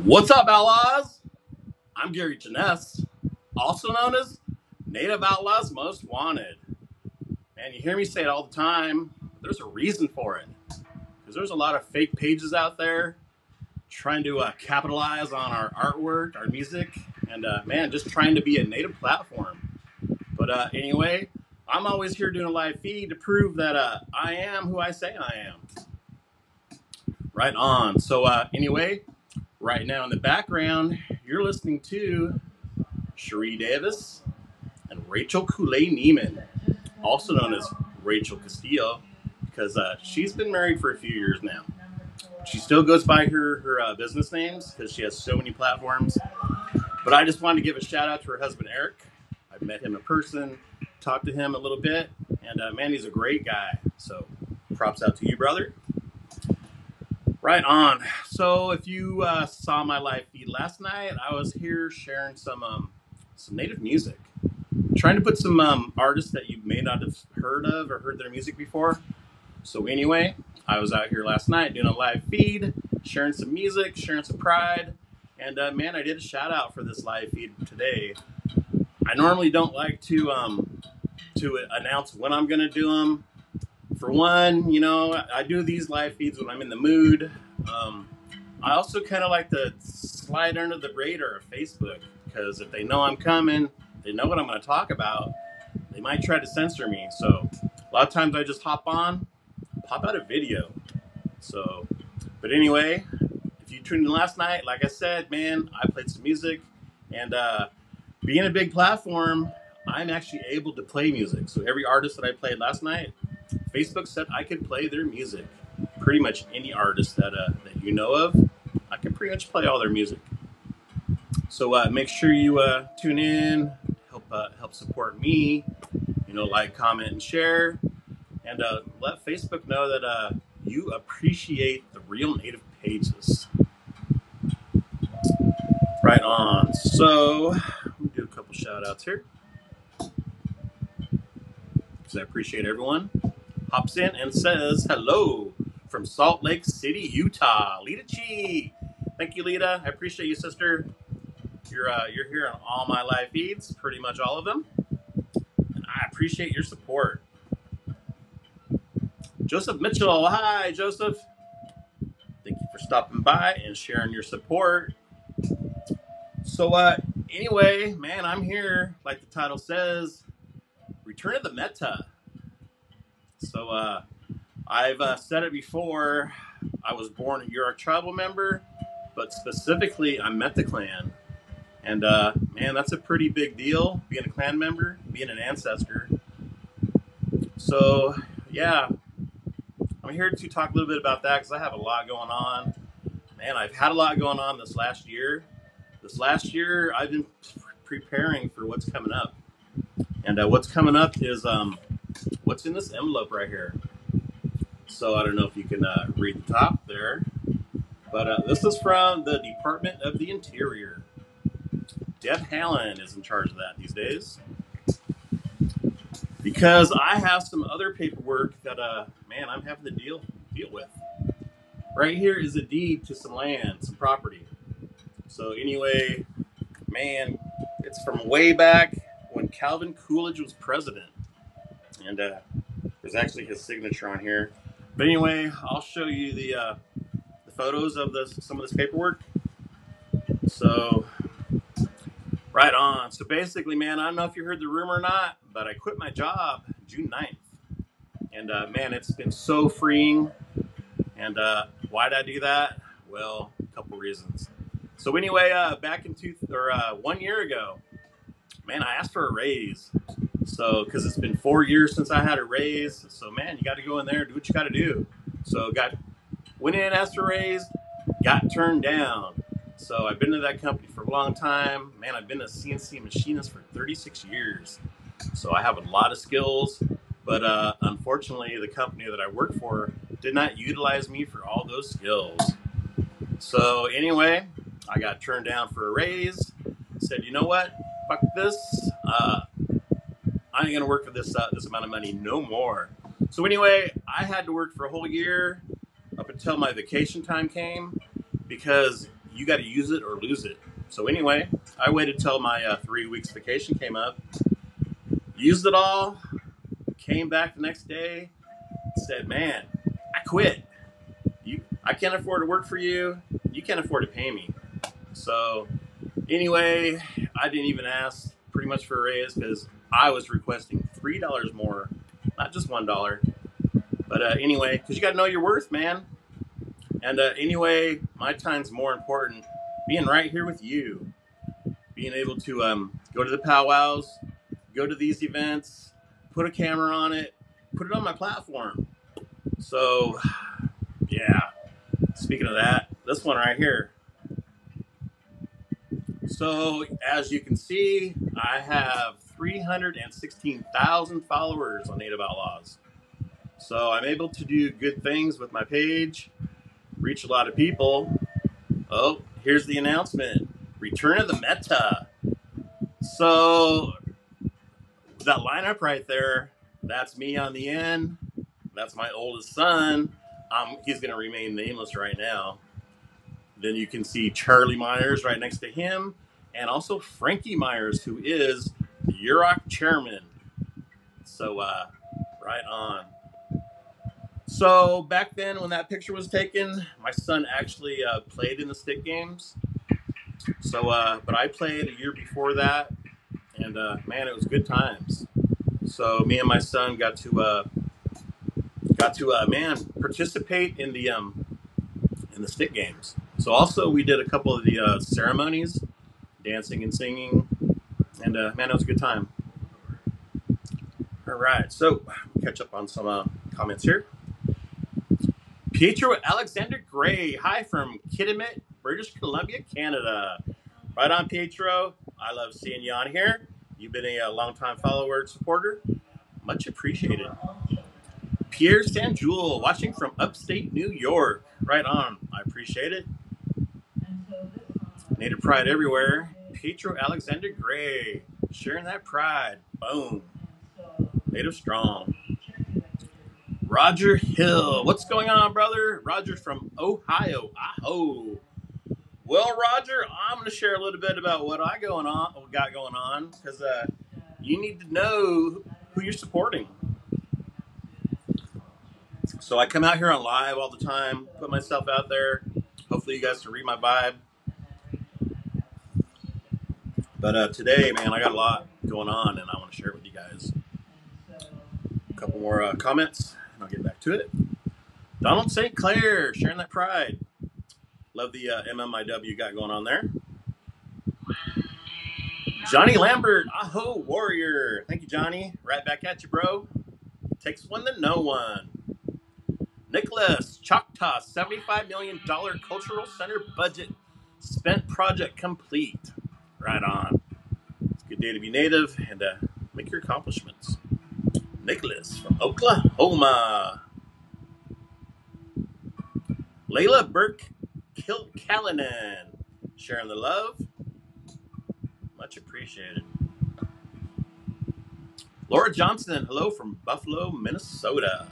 What's up, Outlaws? I'm Gary Janess, also known as Native Outlaws Most Wanted. And you hear me say it all the time, there's a reason for it. Because there's a lot of fake pages out there trying to capitalize on our artwork, our music, and man, just trying to be a native platform. But anyway, I'm always here doing a live feed to prove that I am who I say I am. Right on. So anyway, right now in the background, you're listening to Cherie Davis and Rachel Kool-Aid-Neiman, also known as Rachel Castillo, because she's been married for a few years now. She still goes by her business names because she has so many platforms. But I just wanted to give a shout out to her husband, Eric. I've met him in person, talked to him a little bit, and man, he's a great guy. So props out to you, brother. Right on. So if you saw my live feed last night, I was here sharing some native music, trying to put some artists that you may not have heard of or heard their music before. So anyway, I was out here last night doing a live feed, sharing some music, sharing some pride, and man, I did a shout out for this live feed today. I normally don't like to announce when I'm gonna do them. For one, you know, I do these live feeds when I'm in the mood. I also kind of like to slide under the radar of Facebook, because if they know I'm coming, they know what I'm going to talk about, they might try to censor me. So a lot of times I just hop on, pop out a video. So, but anyway, if you tuned in last night, like I said, man, I played some music, and being a big platform, I'm actually able to play music. So every artist that I played last night, Facebook said I could play their music. Pretty much any artist that you know of, I can pretty much play all their music. So make sure you tune in, help support me. You know, like, comment, and share, and let Facebook know that you appreciate the real native pages. Right on. So let me do a couple shout outs here, because I appreciate everyone. Hops in and says hello from Salt Lake City, Utah. Lita Chi. Thank you, Lita. I appreciate you, sister. You're here on all my live feeds, pretty much all of them. And I appreciate your support. Joseph Mitchell. Hi, Joseph. Thank you for stopping by and sharing your support. So anyway, man, I'm here, like the title says, Return of the Mettah. So I've said it before, I was born a Yurok tribal member, but specifically I'm Mettah clan. And man, that's a pretty big deal, being a clan member, being an ancestor. So yeah, I'm here to talk a little bit about that because I have a lot going on. Man, I've had a lot going on this last year. This last year, I've been preparing for what's coming up. And what's coming up is what's in this envelope right here. So I don't know if you can read the top there, but this is from the Department of the Interior. Deb Haaland is in charge of that these days, because I have some other paperwork that man, I'm having to deal with. Right here is a deed to some land, some property. So anyway, man, it's from way back when Calvin Coolidge was president, and there's actually his signature on here. But anyway, I'll show you the photos of some of this paperwork. So, right on. So basically, man, I don't know if you heard the rumor or not, but I quit my job June 9th. And man, it's been so freeing. And why did I do that? Well, a couple reasons. So anyway, back in 1 year ago, man, I asked for a raise. So, because it's been 4 years since I had a raise, so man, you got to go in there, do what you got to do. So, went in, asked for a raise, got turned down. So, I've been to that company for a long time. Man, I've been a CNC machinist for 36 years. So, I have a lot of skills, but unfortunately, the company that I work for did not utilize me for all those skills. So, anyway, I got turned down for a raise. Said, you know what? Fuck this. I ain't gonna work for this amount of money no more. So anyway, I had to work for a whole year up until my vacation time came, because you got to use it or lose it. So anyway, I waited till my 3 weeks vacation came up, used it all, came back the next day, said, man, I quit. I can't afford to work for you. You can't afford to pay me. So anyway, I didn't even ask pretty much for a raise because I was requesting $3 more, not just $1. But anyway, because you got to know your worth, man. And anyway, my time's more important being right here with you, being able to go to the powwows, go to these events, put a camera on it, put it on my platform. So, yeah, speaking of that, this one right here. So, as you can see, I have 316,000 followers on Native Outlaws. So, I'm able to do good things with my page, reach a lot of people. Oh, here's the announcement. Return of the Mettah. So, that lineup right there, that's me on the end. That's my oldest son. He's going to remain nameless right now. Then you can see Charlie Myers right next to him, and also Frankie Myers, who is the UROC chairman. So, right on. So, back then when that picture was taken, my son actually played in the stick games. So, but I played a year before that, and man, it was good times. So, me and my son got to participate in the stick games. So also we did a couple of the ceremonies, dancing and singing, and man, it was a good time. All right, so catch up on some comments here. Pietro Alexander Gray, hi from Kitimat, British Columbia, Canada. Right on, Pietro. I love seeing you on here. You've been a long-time follower and supporter. Much appreciated. Pierre Sanjul, watching from upstate New York. Right on. I appreciate it. Native pride everywhere. Pietro Alexander Gray, sharing that pride. Boom. Native strong. Roger Hill, what's going on, brother? Roger from Ohio. Aho. Well, Roger, I'm going to share a little bit about what got going on, because you need to know who you're supporting. So I come out here on live all the time, put myself out there. Hopefully you guys can read my vibe. But today, man, I got a lot going on, and I want to share it with you guys. A couple more comments, and I'll get back to it. Donald St. Clair, sharing that pride. Love the MMIW you got going on there. Johnny Lambert, aho, warrior. Thank you, Johnny. Right back at you, bro. Takes one to know one. Nicholas, Choctaw, $75 million cultural center budget. Spent project complete. Right on. It's a good day to be native and make your accomplishments. Nicholas from Oklahoma. Layla Burke Callanan, sharing the love. Much appreciated. Laura Johnson, hello from Buffalo, Minnesota.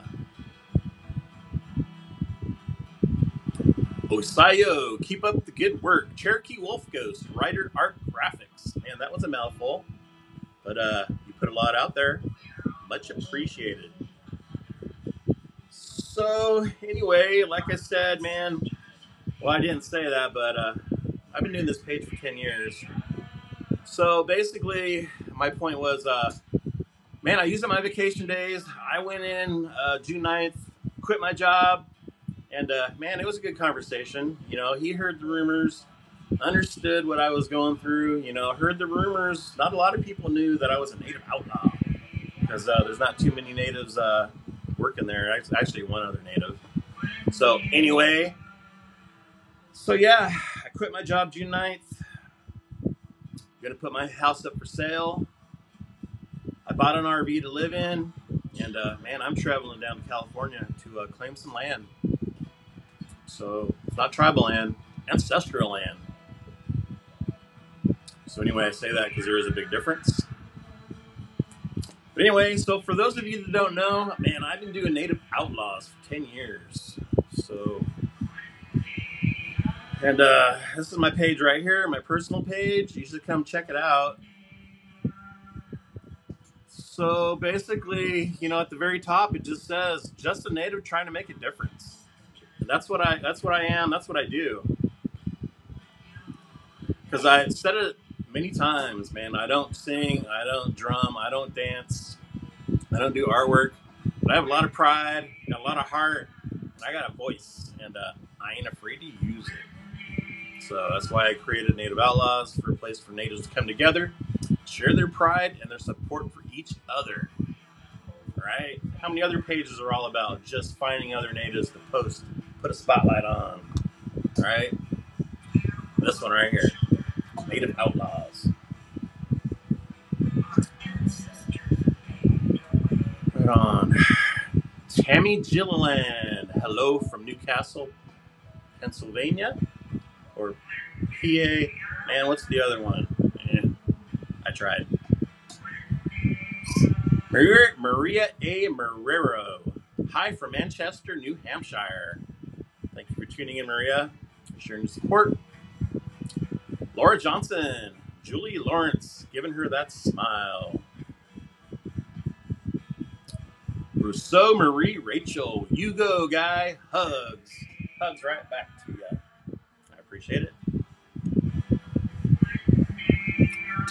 Osayo, keep up the good work. Cherokee Wolf Ghost, writer, art, graphics. Man, that was a mouthful. But you put a lot out there. Much appreciated. So, anyway, like I said, man, well, I didn't say that, but I've been doing this page for 10 years. So, basically, my point was, man, I used up my vacation days. I went in June 9th, quit my job. And, man, it was a good conversation. You know, he heard the rumors, understood what I was going through, you know, heard the rumors. Not a lot of people knew that I was a native outlaw because there's not too many natives working there. Actually, one other native. So, anyway, so yeah, I quit my job June 9th. Going to put my house up for sale. I bought an RV to live in. And, man, I'm traveling down to California to claim some land. So it's not tribal land, ancestral land. So anyway, I say that because there is a big difference. But anyway, so for those of you that don't know, man, I've been doing Native Outlaws for 10 years. So And this is my page right here, my personal page. You should come check it out. So basically, at the very top, it just says, "Just a native trying to make a difference." And that's what I am. That's what I do. Because I said it many times, man. I don't sing, I don't drum, I don't dance, I don't do artwork. But I have a lot of pride, got a lot of heart, and I got a voice, and I ain't afraid to use it. So that's why I created Native Outlaws, for a place for natives to come together, share their pride and their support for each other. Right? How many other pages are all about just finding other natives to post, put a spotlight on? Right? This one right here, Native Outlaws. Right on. Tammy Gilliland, hello from Newcastle, Pennsylvania, or PA. Man, what's the other one? I tried. Maria A. Marrero, hi from Manchester, New Hampshire. Thank you for tuning in, Maria, for sharing your support. Laura Johnson, Julie Lawrence, giving her that smile. Rousseau Marie Rachel, you go, guy. Hugs. Hugs right back to you. I appreciate it.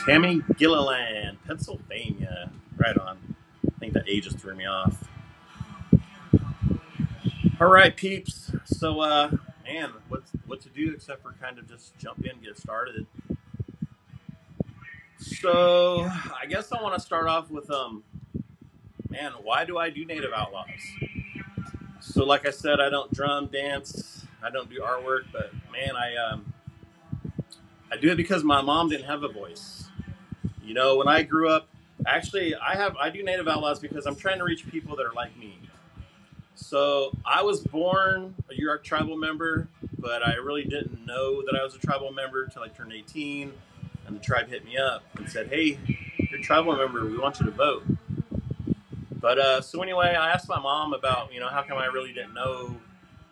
Tammy Gilliland, Pennsylvania. Right on. I think that age just threw me off. All right, peeps. So, man, what to do except for kind of just jump in, get started. So, I guess I want to start off with, man, why do I do Native Outlaws? So, like I said, I don't drum, dance, I don't do artwork, but man, I do it because my mom didn't have a voice. When I grew up, actually, I do Native Outlaws because I'm trying to reach people that are like me. So I was born a Yurok tribal member, but I really didn't know that I was a tribal member until I turned 18, and the tribe hit me up and said, "Hey, you're a tribal member. We want you to vote." But so anyway, I asked my mom about, how come I really didn't know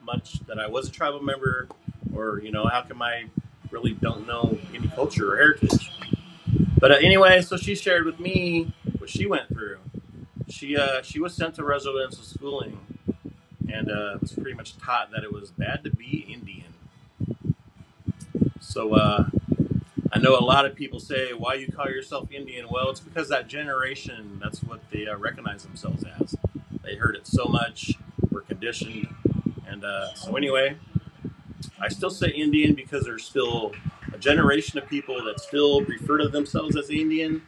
much that I was a tribal member, or how come I really don't know any culture or heritage. But anyway, so she shared with me what she went through. She was sent to residential schooling, and was pretty much taught that it was bad to be Indian. So I know a lot of people say, "Why you call yourself Indian?" Well, it's because that generation, that's what they recognize themselves as. They heard it so much, were conditioned, and so anyway, I still say Indian because there's still a generation of people that still refer to themselves as Indian.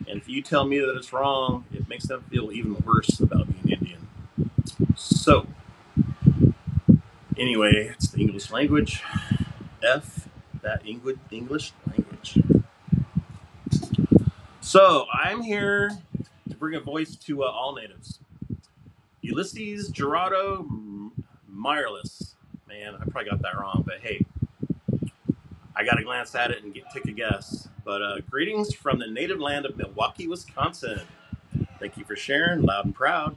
And if you tell me that it's wrong, it makes them feel even worse about being Indian. So, anyway, it's the English language. F that English language. So, I'm here to bring a voice to all natives. Ulysses Gerardo Mireless. Man, I probably got that wrong, but hey, I got to glance at it and take a guess. But greetings from the native land of Milwaukee, Wisconsin. Thank you for sharing, loud and proud.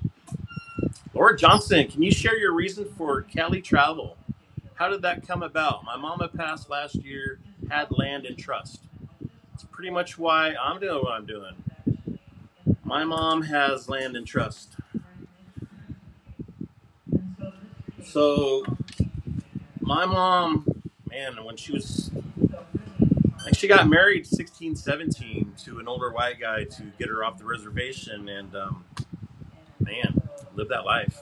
Laura Johnson, can you share your reason for Cali travel? How did that come about? My mama passed last year, had land in trust. It's pretty much why I'm doing what I'm doing. My mom has land in trust. So, my mom, man, when she was, she got married 16, 17 to an older white guy to get her off the reservation, and man, lived that life.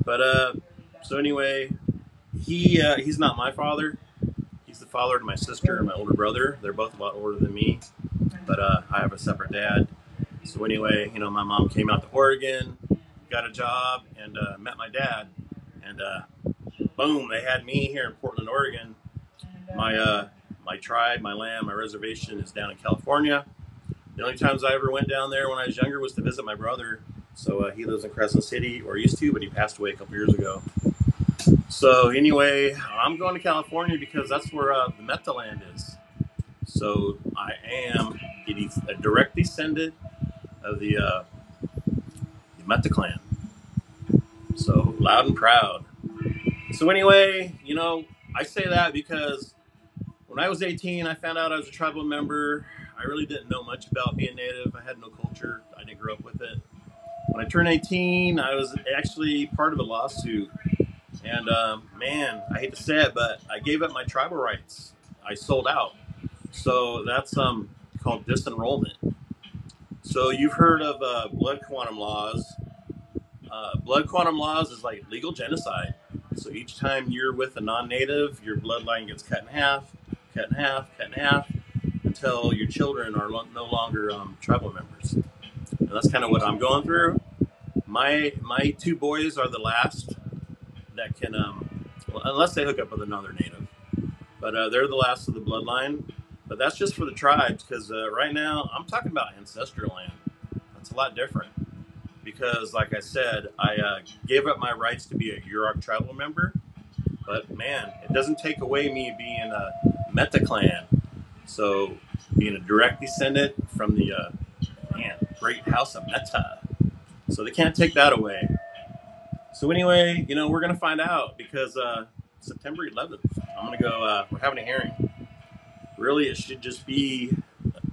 But so anyway, he's not my father. He's the father to my sister and my older brother. They're both a lot older than me, but I have a separate dad. So anyway, my mom came out to Oregon, got a job, and met my dad, and boom, they had me here in Portland, Oregon. My tribe, my land, my reservation is down in California. The only times I ever went down there when I was younger was to visit my brother. So he lives in Crescent City, or used to, but he passed away a couple years ago. So anyway, I'm going to California because that's where the Mettah land is. So I am a direct descendant of the Mettah clan. So loud and proud. So anyway, I say that because when I was 18, I found out I was a tribal member. I really didn't know much about being Native. I had no culture. I didn't grow up with it. When I turned 18, I was actually part of a lawsuit. And man, I hate to say it, but I gave up my tribal rights. I sold out. So that's called disenrollment. So you've heard of blood quantum laws. Blood quantum laws is like legal genocide. So each time you're with a non-native, your bloodline gets cut in half, cut in half, cut in half, until your children are no longer tribal members. And that's kind of what I'm going through. My two boys are the last that can, well, unless they hook up with another native, but they're the last of the bloodline. But that's just for the tribes, because right now I'm talking about ancestral land. That's a lot different. Because, like I said, I gave up my rights to be a Yurok tribal member, but man, it doesn't take away me being a Mettah clan. So, being a direct descendant from the great house of Mettah. So they can't take that away. So anyway, we're gonna find out because September 11th, I'm gonna go. We're having a hearing. Really, it should just be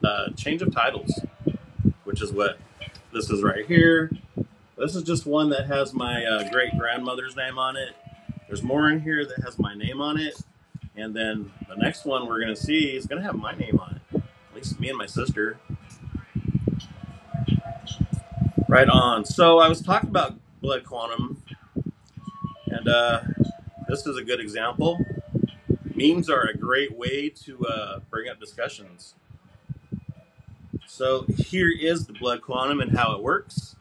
a change of titles, which is what this is right here. This is just one that has my great grandmother's name on it. There's more in here that has my name on it. And then the next one we're going to see is going to have my name on it. At least me and my sister. Right on. So I was talking about blood quantum. And this is a good example. Memes are a great way to bring up discussions. So here is the blood quantum and how it works.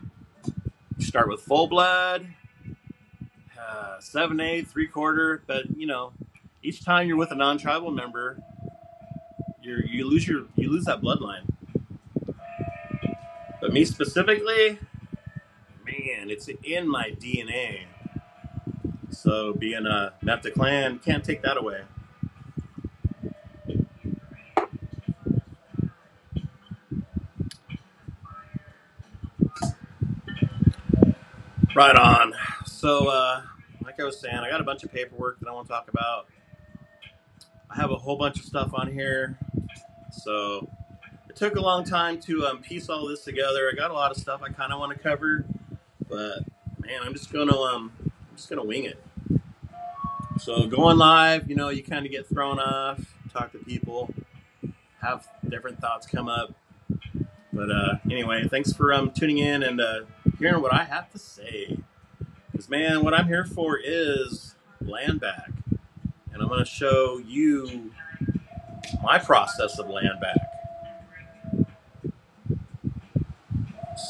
You start with full blood, 7/8, 3/4, but each time you're with a non-tribal member, you lose that bloodline. But me specifically, man, it's in my DNA. So being a Mettah clan, can't take that away. Right on. So, like I was saying, I got a bunch of paperwork that I want to talk about. I have a whole bunch of stuff on here. So, it took a long time to piece all this together. I got a lot of stuff I kind of want to cover, but man, I'm just gonna wing it. So, going live, you kind of get thrown off, talk to people, have different thoughts come up. But anyway, thanks for tuning in and hearing what I have to say. Because, man, what I'm here for is land back. And I'm going to show you my process of land back.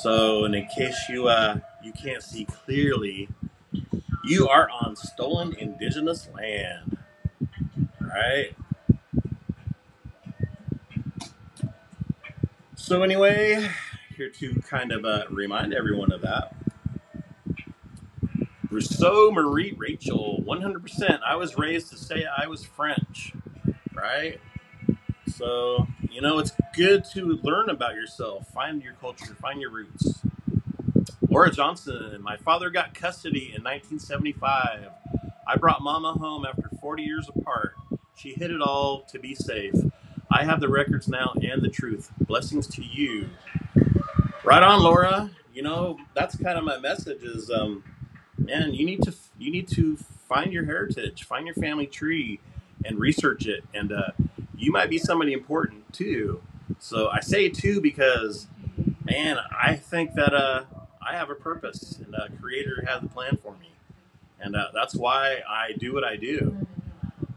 So, and in case you can't see clearly, you are on stolen indigenous land, right? So anyway, here to kind of remind everyone of that. Rousseau Marie Rachel, 100%. I was raised to say I was French, right? So, it's good to learn about yourself, find your culture, find your roots. Laura Johnson, my father got custody in 1975. I brought Mama home after 40 years apart. She hid it all to be safe. I have the records now and the truth. Blessings to you. Right on, Laura. That's kind of my message is, man, you need to find your heritage, find your family tree, and research it. And you might be somebody important too. So I say too because, man, I think that I have a purpose, and the Creator has a plan for me, and that's why I do what I do.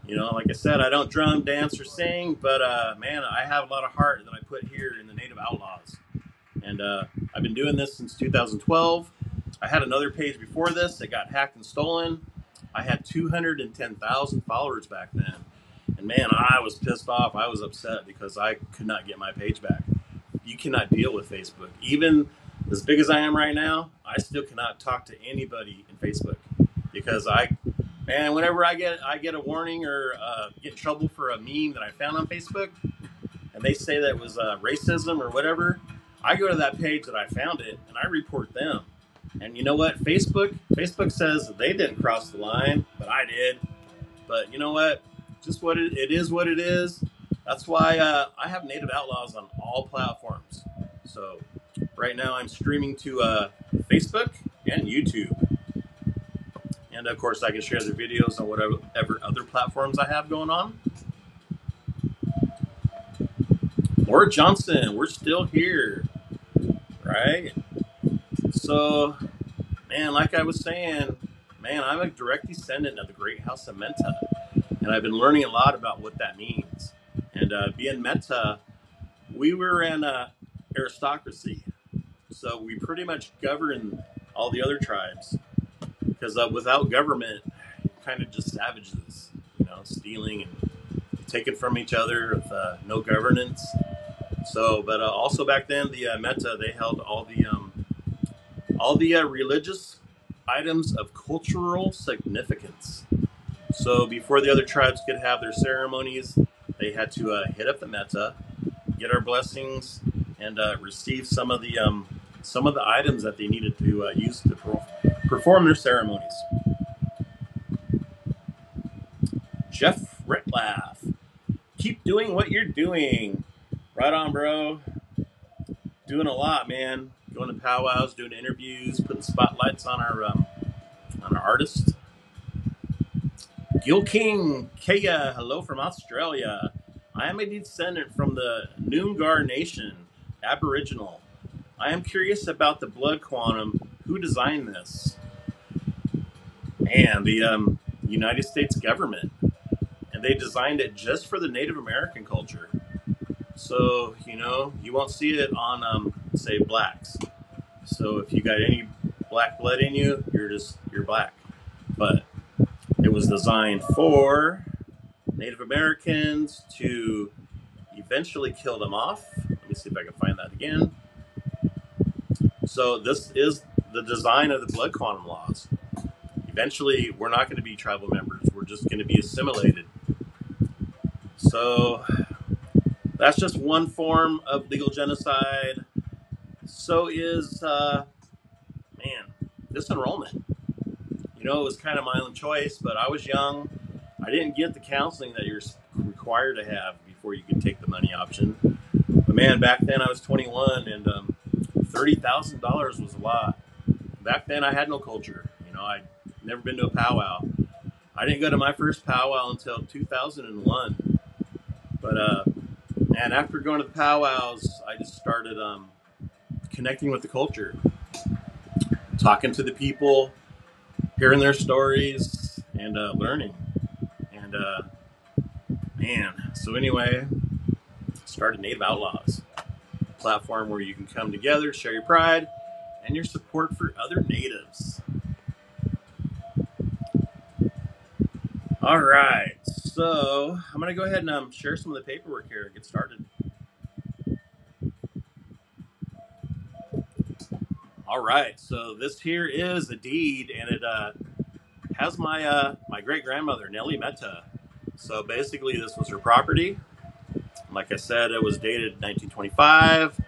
Like I said, I don't drum, dance, or sing, but man, I have a lot of heart that I put here in the Native Outlaws. And I've been doing this since 2012. I had another page before this that got hacked and stolen. I had 210,000 followers back then. And man, I was pissed off. I was upset because I could not get my page back. You cannot deal with Facebook. Even as big as I am right now, I still cannot talk to anybody in Facebook because whenever I get a warning or get in trouble for a meme that I found on Facebook, and they say that it was racism or whatever, I go to that page that I found it and I report them. And you know what? Facebook says they didn't cross the line, but I did. But you know what? Just it is what it is. That's why I have Native Outlaws on all platforms. So right now I'm streaming to Facebook and YouTube. And of course I can share the videos on whatever other platforms I have going on. Laura Johnson, we're still here, right? So, man, like I was saying, man, I'm a direct descendant of the great house of Mettah. And I've been learning a lot about what that means. And being Mettah, we were an aristocracy. So we pretty much govern all the other tribes. Because without government, kind of just savages, stealing and taking from each other with no governance. So, but also back then, the Mettah, they held all the religious items of cultural significance. So before the other tribes could have their ceremonies, they had to hit up the Mettah, get our blessings, and receive some of the items that they needed to use to perform their ceremonies. Jeff Retlaff, keep doing what you're doing. Right on, bro. Doing a lot, man. Going to powwows, doing interviews, putting spotlights on our artists. Gil King, Kea, hello from Australia. I am a descendant from the Noongar Nation, Aboriginal. I am curious about the blood quantum. Who designed this? And the United States government. And they designed it just for the Native American culture. So, you won't see it on, say, blacks. So if you got any black blood in you, you're black. But it was designed for Native Americans to eventually kill them off. Let me see if I can find that again. So this is the design of the blood quantum laws. Eventually, we're not going to be tribal members. We're just going to be assimilated. So that's just one form of legal genocide. So is, disenrollment. It was kind of my own choice, but I was young. I didn't get the counseling that you're required to have before you could take the money option. But man, back then I was 21 and $30,000 was a lot. Back then I had no culture. I'd never been to a powwow. I didn't go to my first powwow until 2001. But and after going to the powwows, I just started connecting with the culture, talking to the people, hearing their stories, and learning. And so anyway, started Native Outlaws, a platform where you can come together, share your pride, and your support for other natives. All right, so I'm going to go ahead and share some of the paperwork here and get started. All right, so this here is a deed, and it has my great grandmother Nellie Mettah. So basically, this was her property. Like I said, it was dated 1925.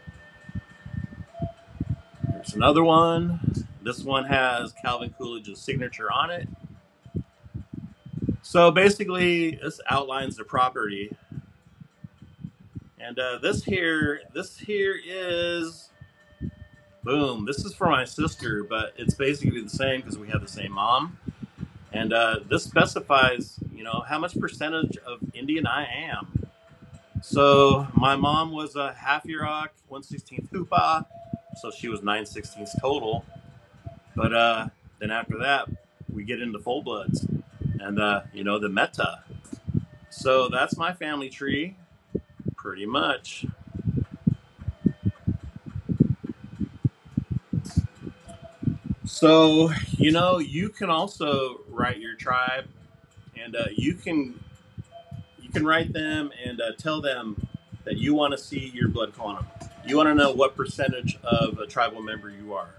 There's another one. This one has Calvin Coolidge's signature on it. So basically, this outlines the property. And this here is, boom, this is for my sister, but it's basically the same because we have the same mom. And this specifies, how much percentage of Indian I am. So my mom was a half Yurok, 1/16 Hoopa, so she was 9/16 total. But then after that, we get into full bloods, and the Mettah. So that's my family tree, pretty much. So you can also write your tribe, and you can write them and tell them that you want to see your blood quantum. You want to know what percentage of a tribal member you are.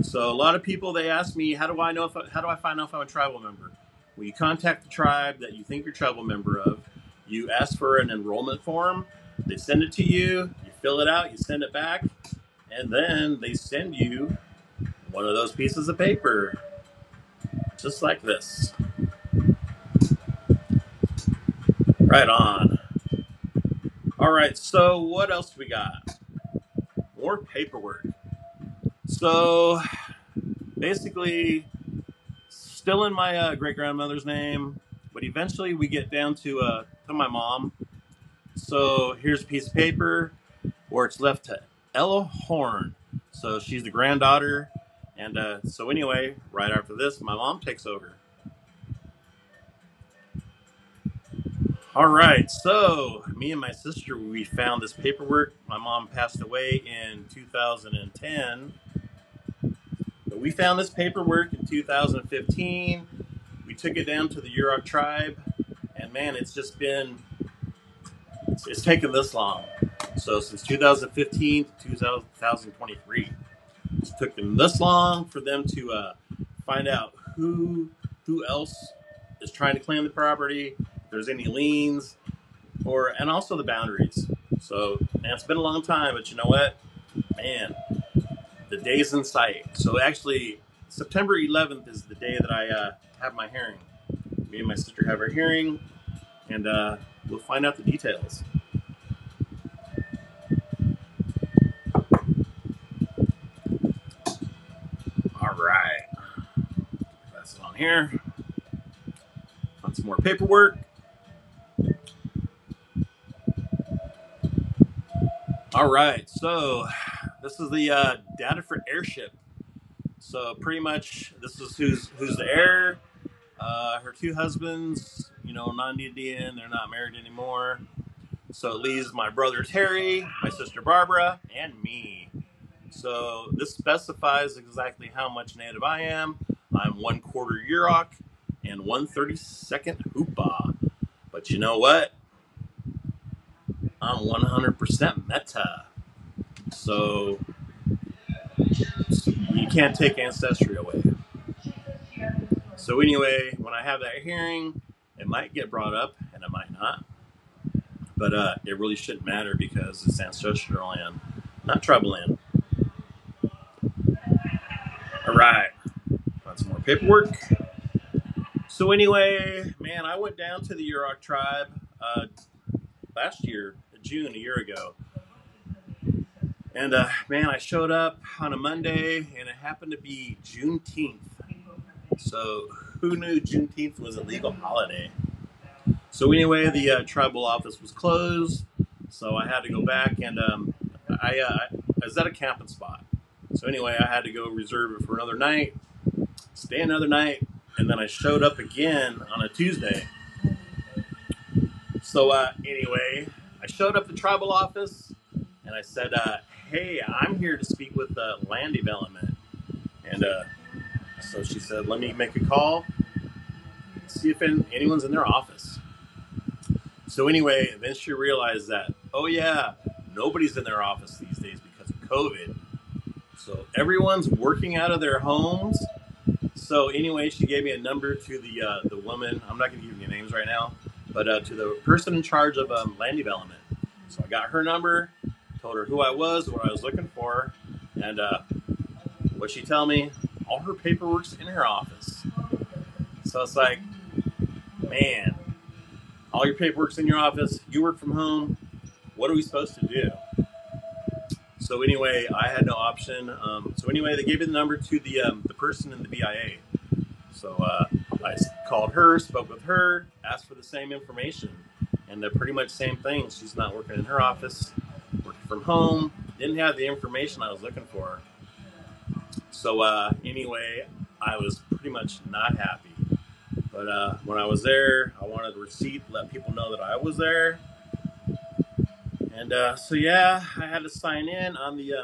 So a lot of people, they ask me, how do I find out if I'm a tribal member? Well, you contact the tribe that you think you're a tribal member of. You ask for an enrollment form. They send it to you. You fill it out. You send it back. And then they send you one of those pieces of paper. Just like this. Right on. All right, so what else do we got? More paperwork. So basically, still in my great grandmother's name, but eventually we get down to my mom. So here's a piece of paper where it's left to Ella Horn. So she's the granddaughter. And so anyway, right after this, my mom takes over. All right, so me and my sister, we found this paperwork. My mom passed away in 2010. But we found this paperwork in 2015. We took it down to the Yurok tribe. And man, it's just been, it's taken this long. So since 2015 to 2023. It took them this long for them to find out who else is trying to claim the property, if there's any liens, and also the boundaries. So, man, it's been a long time, but you know what? Man, the day's in sight. So actually, September 11th is the day that I have my hearing. Me and my sister have our hearing, and we'll find out the details. All right. That's it on here. On some more paperwork. All right, so this is the data for airship. So pretty much, this is who's the heir. Her two husbands, non-Indian, they're not married anymore. So it leaves my brother Terry, my sister Barbara, and me. So this specifies exactly how much Native I am. I'm 1/4 Yurok and 1/32 Hoopa. But you know what? I'm 100% Mettah. So you can't take ancestry away. So anyway, when I have that hearing, it might get brought up and it might not. But it really shouldn't matter because it's ancestral land, not tribal land. All right, got some more paperwork. So anyway, man, I went down to the Yurok tribe last year, June, a year ago. And man, I showed up on a Monday, and it happened to be Juneteenth. So who knew Juneteenth was a legal holiday? So anyway, the tribal office was closed, so I had to go back, and I was at a camping spot. So anyway, I had to go reserve it for another night, stay another night, and then I showed up again on a Tuesday. So anyway, I showed up at the tribal office, and I said, hey, I'm here to speak with land development. And so she said, let me make a call, see if anyone's in their office. So anyway, then she realized that, oh yeah, nobody's in their office these days because of COVID. So everyone's working out of their homes. So anyway, she gave me a number to the woman. I'm not going to give you names right now, but to the person in charge of land development. So I got her number, told her who I was, what I was looking for, and what she tell me, all her paperwork's in her office. So it's like, man, all your paperwork's in your office, you work from home, what are we supposed to do? So anyway, I had no option. So anyway, they gave me the number to the person in the BIA. So I called her, spoke with her, asked for the same information, and they're pretty much same thing. She's not working in her office, working from home, didn't have the information I was looking for. So anyway, I was pretty much not happy. But when I was there, I wanted a receipt, let people know that I was there. And so yeah, I had to sign in on the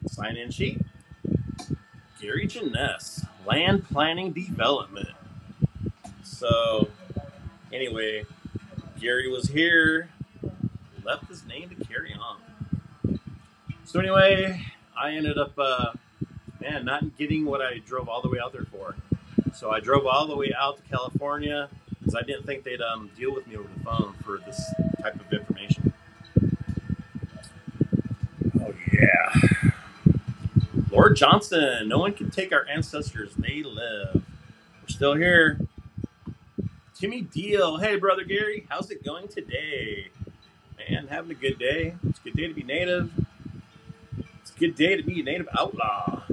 sign-in sheet. Gary Janess, Land Planning Development. So anyway, Gary was here, left his name to carry on. So anyway, I ended up, not getting what I drove all the way out there for. So I drove all the way out to California because I didn't think they'd deal with me over the phone for this type of information. Oh yeah. Lord Johnson, no one can take our ancestors. They live. We're still here. Timmy Deal. Hey, Brother Gary, how's it going today? Man, having a good day. It's a good day to be native. It's a good day to be a native outlaw.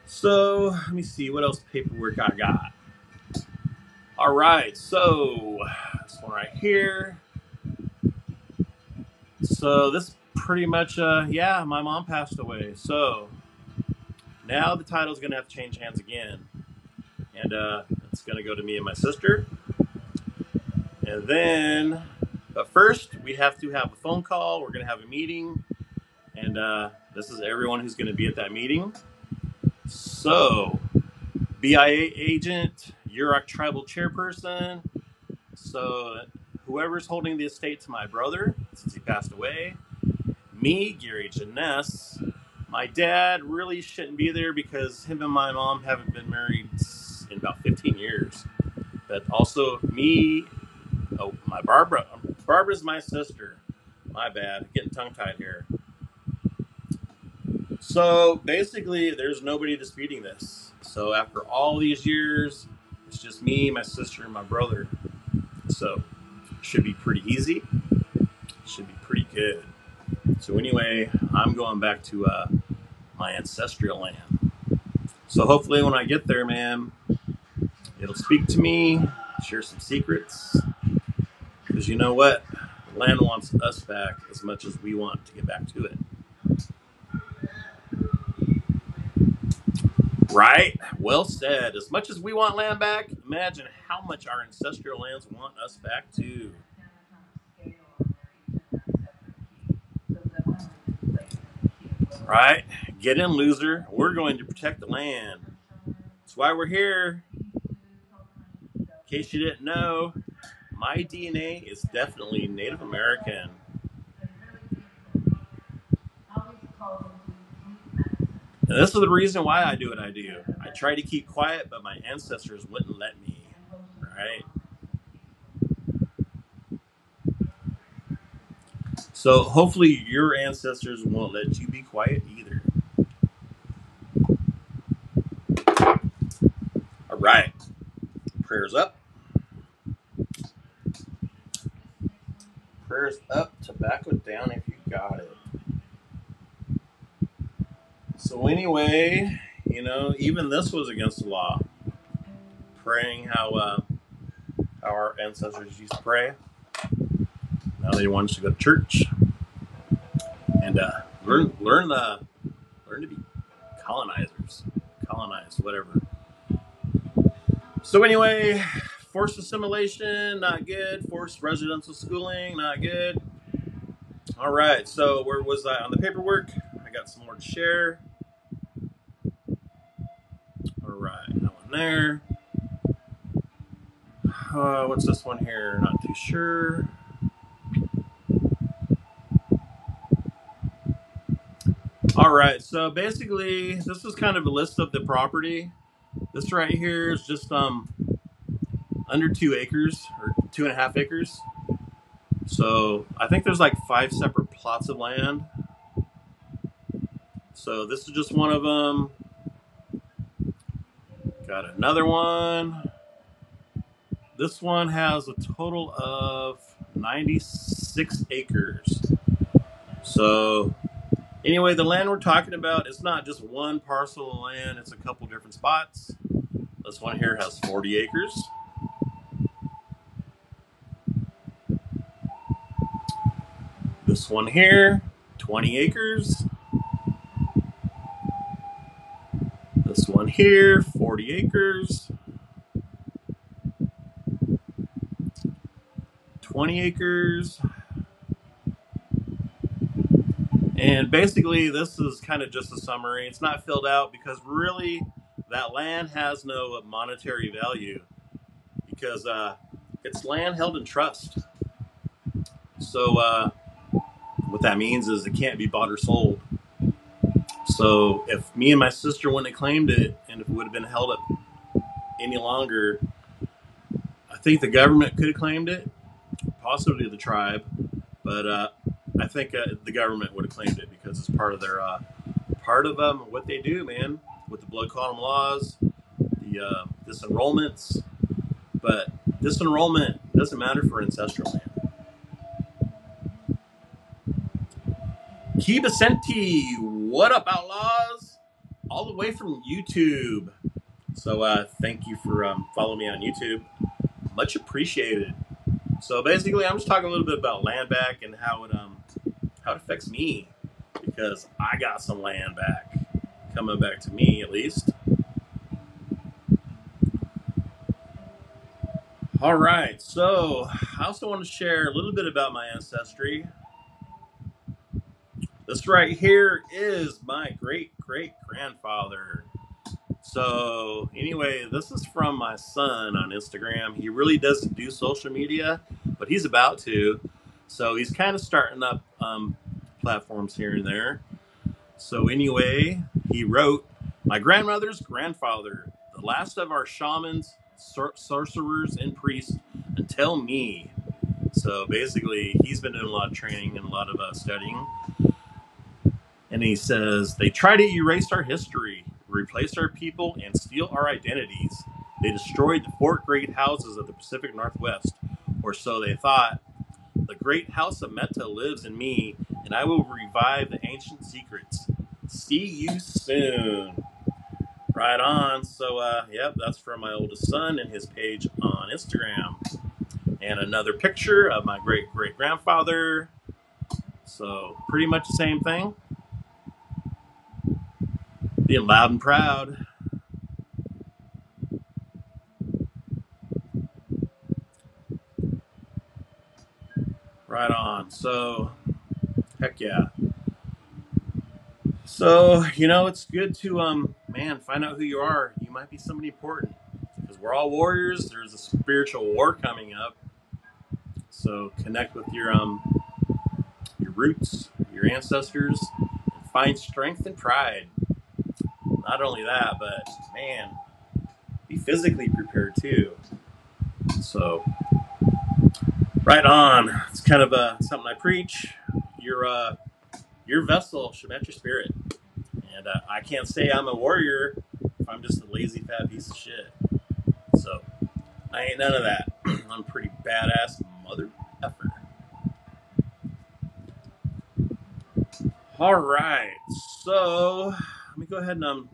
So, let me see what else paperwork I got. All right, so this one right here. So this pretty much, yeah, my mom passed away. So now the title's going to have to change hands again. And it's going to go to me and my sister. And then, but first, we have to have a phone call. We're going to have a meeting. And this is everyone who's going to be at that meeting. So, BIA agent, Yurok tribal chairperson. So, whoever's holding the estate to my brother, since he passed away. Me, Gary Janess. My dad really shouldn't be there because him and my mom haven't been married in about 15 years. But also me, oh, my Barbara. Barbara's my sister. My bad, getting tongue-tied here. So basically, there's nobody disputing this. So after all these years, it's just me, my sister, and my brother. So it should be pretty easy. It should be pretty good. So anyway, I'm going back to my ancestral land. So hopefully when I get there, man, it'll speak to me, share some secrets. Because you know what? The land wants us back as much as we want to get back to it. Right? Well said. As much as we want land back, imagine how much our ancestral lands want us back too. Right? Get in, loser. We're going to protect the land. That's why we're here. In case you didn't know, my DNA is definitely Native American. And this is the reason why I do what I do. I try to keep quiet, but my ancestors wouldn't let me. Right? So hopefully your ancestors won't let you be quiet either. All right. Prayers up. Prayers up. Tobacco down if you got it. So anyway, you know, even this was against the law. Praying how our ancestors used to pray. Now they want us to go to church and learn to be colonizers, colonized, whatever. So anyway, forced assimilation, not good. Forced residential schooling, not good. All right, so where was I on the paperwork? I got some more to share. All right, that one there. What's this one here? Not too sure. All right, so basically, this is kind of a list of the property. This right here is just under 2 acres or 2.5 acres. So I think there's like 5 separate plots of land. So this is just one of them. Got another one. This one has a total of 96 acres. So anyway, the land we're talking about, it's not just one parcel of land, it's a couple different spots. This one here has 40 acres. This one here, 20 acres. This one here, 40 acres. 20 acres. And basically, this is kind of just a summary. It's not filled out because really that land has no monetary value because it's land held in trust. So what that means is it can't be bought or sold. So if me and my sister wouldn't have claimed it, and if it would have been held up any longer, I think the government could have claimed it, possibly the tribe, but I think the government would have claimed it because it's part of their what they do, man, with the blood quantum laws, the disenrollments. But disenrollment doesn't matter for ancestral land. Key Vicente, what up, outlaws? All the way from YouTube. So thank you for following me on YouTube. Much appreciated. So basically, I'm just talking a little bit about land back and how it affects me, because I got some land back coming back to me, at least. All right, so I also want to share a little bit about my ancestry. This right here is my great-great-grandfather. So anyway, this is from my son on Instagram. He really doesn't do social media, but he's about to. So he's kind of starting up platforms here and there. So anyway, he wrote, "My grandmother's grandfather, the last of our shamans, sorcerers, and priests until me." So basically, he's been doing a lot of training and a lot of studying. And he says, "They try to erase our history, replace our people, and steal our identities. They destroyed the 4 great houses of the Pacific Northwest, or so they thought. The great house of Mettah lives in me, and I will revive the ancient secrets. See you soon." Right on. So, yep, that's from my oldest son and his page on Instagram. And another picture of my great-great-grandfather. So, pretty much the same thing. Being loud and proud. Right on. So, heck yeah. So, it's good to, find out who you are. You might be somebody important, because we're all warriors. There's a spiritual war coming up. So connect with your roots, your ancestors, and find strength and pride. Not only that, but man, be physically prepared too. So, right on. It's kind of something I preach. Your vessel should match your spirit, and I can't say I'm a warrior if I'm just a lazy fat piece of shit. So I ain't none of that. I'm a pretty badass mother effer. All right, so let me go ahead and I'm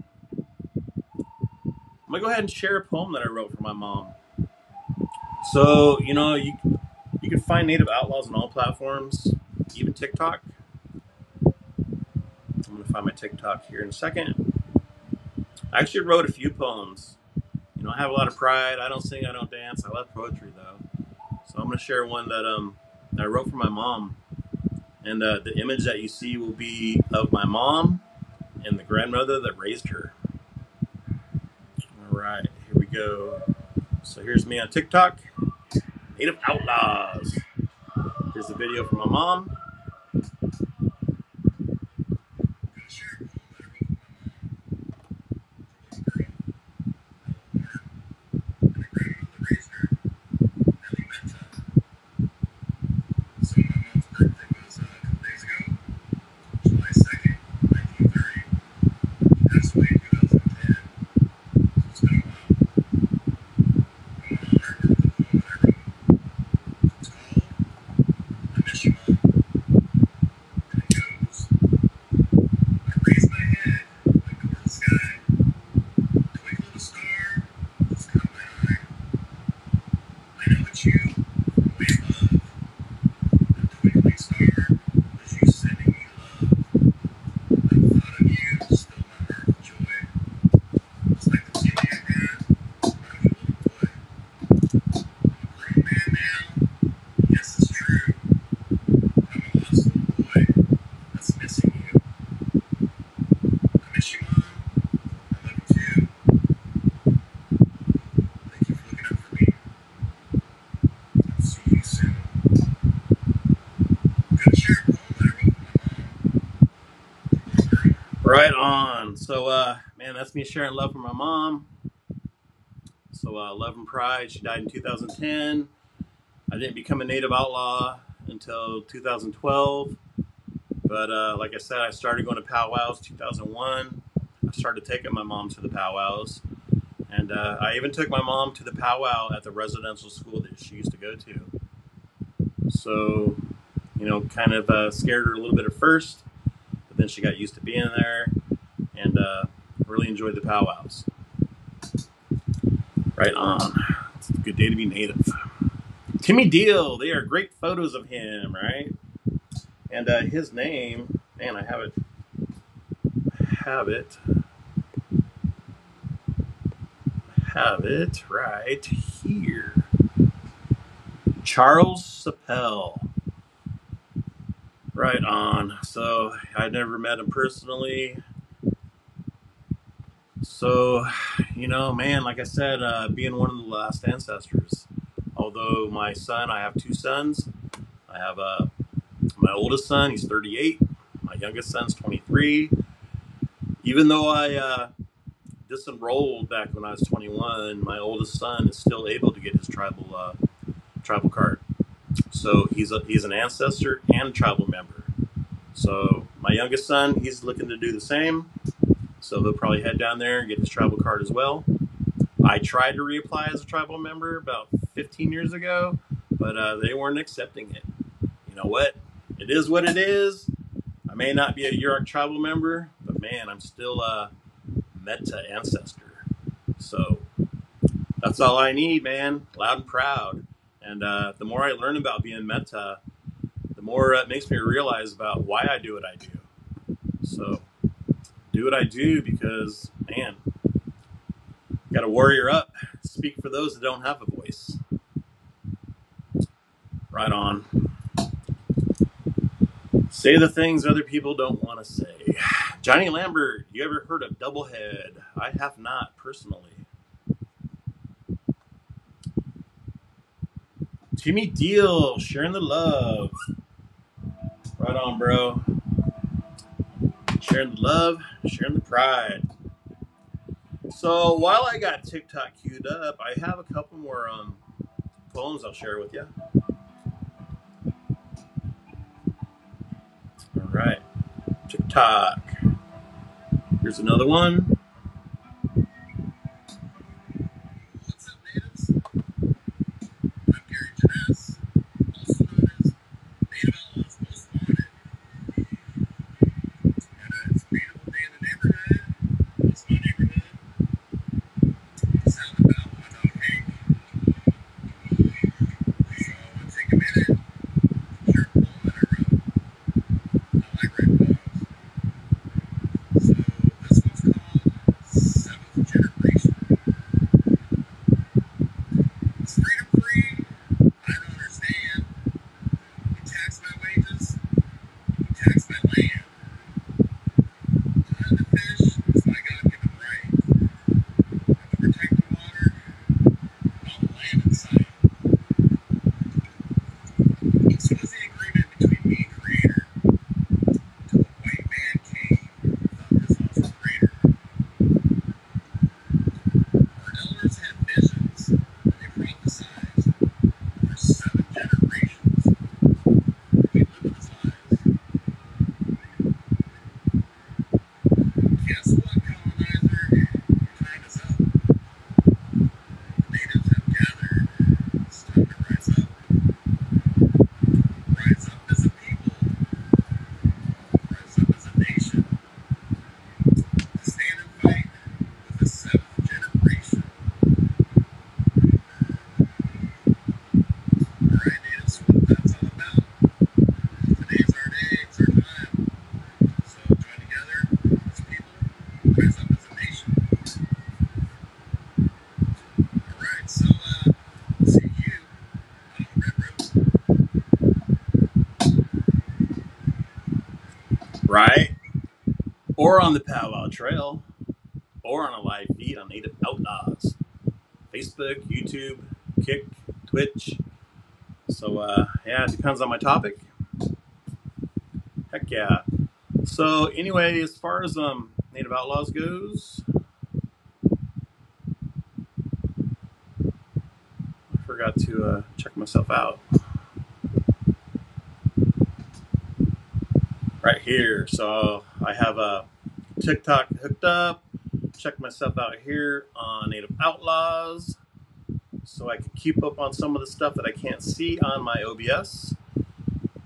gonna go ahead and share a poem that I wrote for my mom. So you can find Native Outlaws on all platforms, even TikTok. I'm gonna find my TikTok here in a second. I actually wrote a few poems. I have a lot of pride. I don't sing, I don't dance. I love poetry though. So I'm gonna share one that I wrote for my mom. And the image that you see will be of my mom and the grandmother that raised her. All right, here we go. So here's me on TikTok, Native Outlaws. Here's the video from my mom. Right on. So, that's me sharing love for my mom. So, love and pride. She died in 2010. I didn't become a Native Outlaw until 2012. But like I said, I started going to powwows 2001. I started taking my mom to the powwows. And I even took my mom to the powwow at the residential school that she used to go to. So, kind of scared her a little bit at first, but then she got used to being there and really enjoyed the powwows. Right on. It's a good day to be native. Timmy Deal, they are great photos of him, right? And his name, man, I have it right here. Charles Sapel. Right on. So I never met him personally. So, man, like I said, being one of the last ancestors. Although my son, I have two sons. I have my oldest son, he's 38. My youngest son's 23. Even though I disenrolled back when I was 21, my oldest son is still able to get his tribal card. So he's an ancestor and tribal member. So my youngest son, he's looking to do the same. So he'll probably head down there and get his tribal card as well. I tried to reapply as a tribal member about 15 years ago, but they weren't accepting it. You know what? It is what it is. I may not be a Yurok tribal member, but man, I'm still a Mettah ancestor. So that's all I need, man. Loud and proud. And the more I learn about being Mettah, the more it makes me realize about why I do what I do. So do what I do because, man, got to warrior up. Speak for those that don't have a voice. Right on. Say the things other people don't want to say. Johnny Lambert, you ever heard of Doublehead? I have not personally. Timmy Deal, sharing the love. Right on, bro. Sharing the love, sharing the pride. So while I got TikTok queued up, I have a couple more poems I'll share with you. All right, TikTok. Here's another one. What's up, natives? I'm Gary Janess, also known as Native Outlaws Most Wanted. And it's a beautiful day in the neighborhood. It's my neighborhood. Sound about my dog Hank. So I want to take a minute to share a poem that I wrote. I like writing poems. So this one's called Seventh Generation. Is freedom free? I don't understand. You tax my wages, you tax my land. To hunt and fish is my God-given right. And to protect the water and all the land in sight. This was the agreement between me and Creator until the white man came without his awesome greater. Our elders had visions and they prophesied for 7 generations. We live in his lives. Guess what, colonizer? Your time is up. The natives have gathered. It's time to rise up. Rise up as a people. Rise up as a nation. To stand and fight with the 7th generation. Alright, natives, what that's all about. Today's our day, it's our time. So join together as people, rise up as a nation. Alright, so see you on the Red Road. Right? Or on the Powwow Trail. Or on a live feed on Native Outlaws. Facebook, YouTube, Kick, Twitch. So, yeah, it depends on my topic. Heck yeah. So, anyway, as far as Native Outlaws goes, I forgot to check myself out. Right here. So, I have a TikTok hooked up. check myself out here on Native Outlaws so I can keep up on some of the stuff that I can't see on my OBS.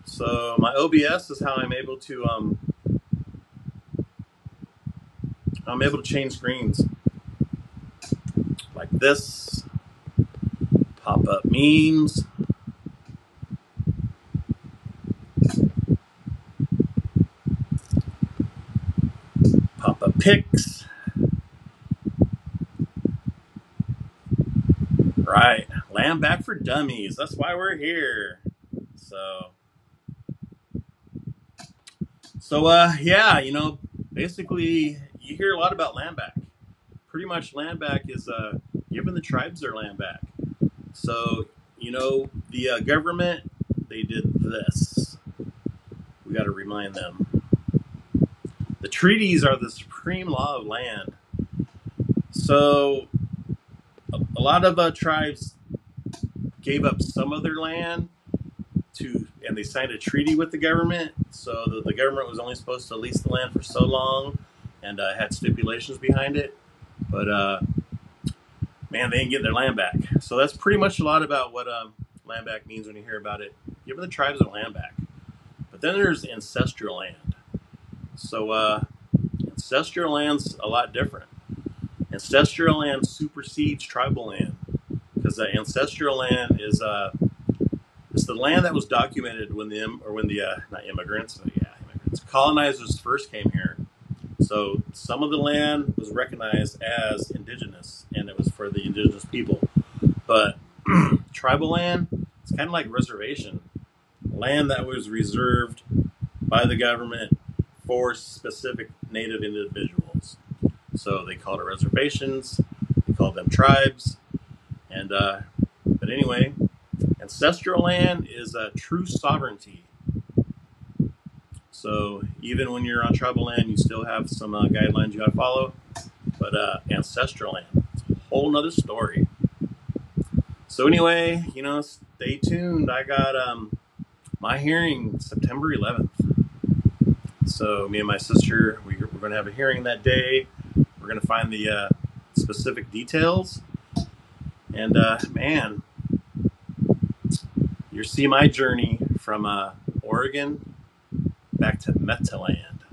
So my OBS is how I'm able to change screens like this, pop up memes, pop up pics. Right, land back for dummies. That's why we're here. So yeah, you know, basically you hear a lot about land back. Pretty much land back is giving the tribes their land back. So, you know, the government, they did this. We got to remind them. The treaties are the supreme law of land. So a lot of tribes gave up some of their land and they signed a treaty with the government. So the government was only supposed to lease the land for so long, and had stipulations behind it. But man, they didn't get their land back. So that's pretty much a lot about what land back means when you hear about it. Giving the tribes their land back. But then there's ancestral land. So ancestral land's a lot different. Ancestral land supersedes tribal land, because ancestral land is it's the land that was documented when immigrants, colonizers first came here. So some of the land was recognized as indigenous, and it was for the indigenous people. But tribal land, it's kind of like reservation land that was reserved by the government for specific native individuals. So they called it reservations, they called them tribes. And but anyway, ancestral land is a true sovereignty. So even when you're on tribal land, you still have some guidelines you got to follow. But ancestral land, it's a whole nother story. So anyway, you know, stay tuned. I got my hearing September 11th. So me and my sister, we're going to have a hearing that day. We're going to find the specific details. And man, you'll see my journey from Oregon back to Mettah land.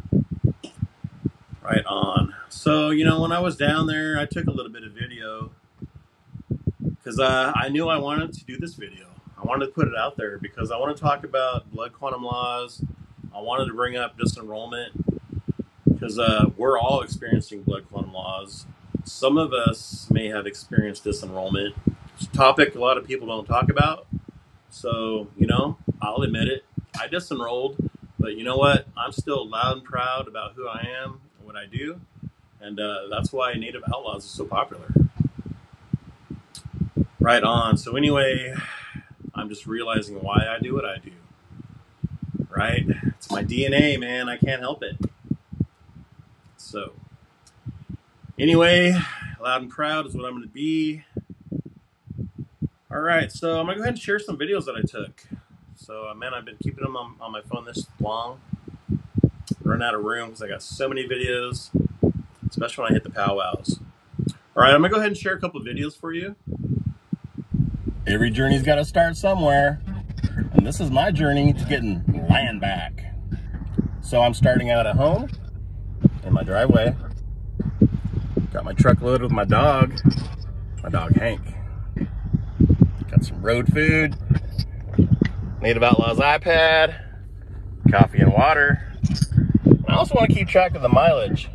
Right on. So, you know, when I was down there, I took a little bit of video because I knew I wanted to do this video. I wanted to put it out there because I want to talk about blood quantum laws. I wanted to bring up disenrollment because we're all experiencing blood quantum laws. Some of us may have experienced disenrollment. It's a topic a lot of people don't talk about. So, you know, I'll admit it. I disenrolled, but you know what? I'm still loud and proud about who I am and what I do. And that's why Native Outlaws is so popular. Right on. So anyway, I'm just realizing why I do what I do. Right? It's my DNA, man. I can't help it. So anyway, loud and proud is what I'm going to be. All right, so I'm going to go ahead and share some videos that I took. So, man, I've been keeping them on my phone this long. Run out of room because I got so many videos, especially when I hit the powwows. All right, I'm going to go ahead and share a couple of videos for you. Every journey's got to start somewhere. And this is my journey to getting land back. So I'm starting out at home in my driveway. Got my truck loaded with my dog Hank. Got some road food, Native Outlaws iPad, coffee and water. I also want to keep track of the mileage.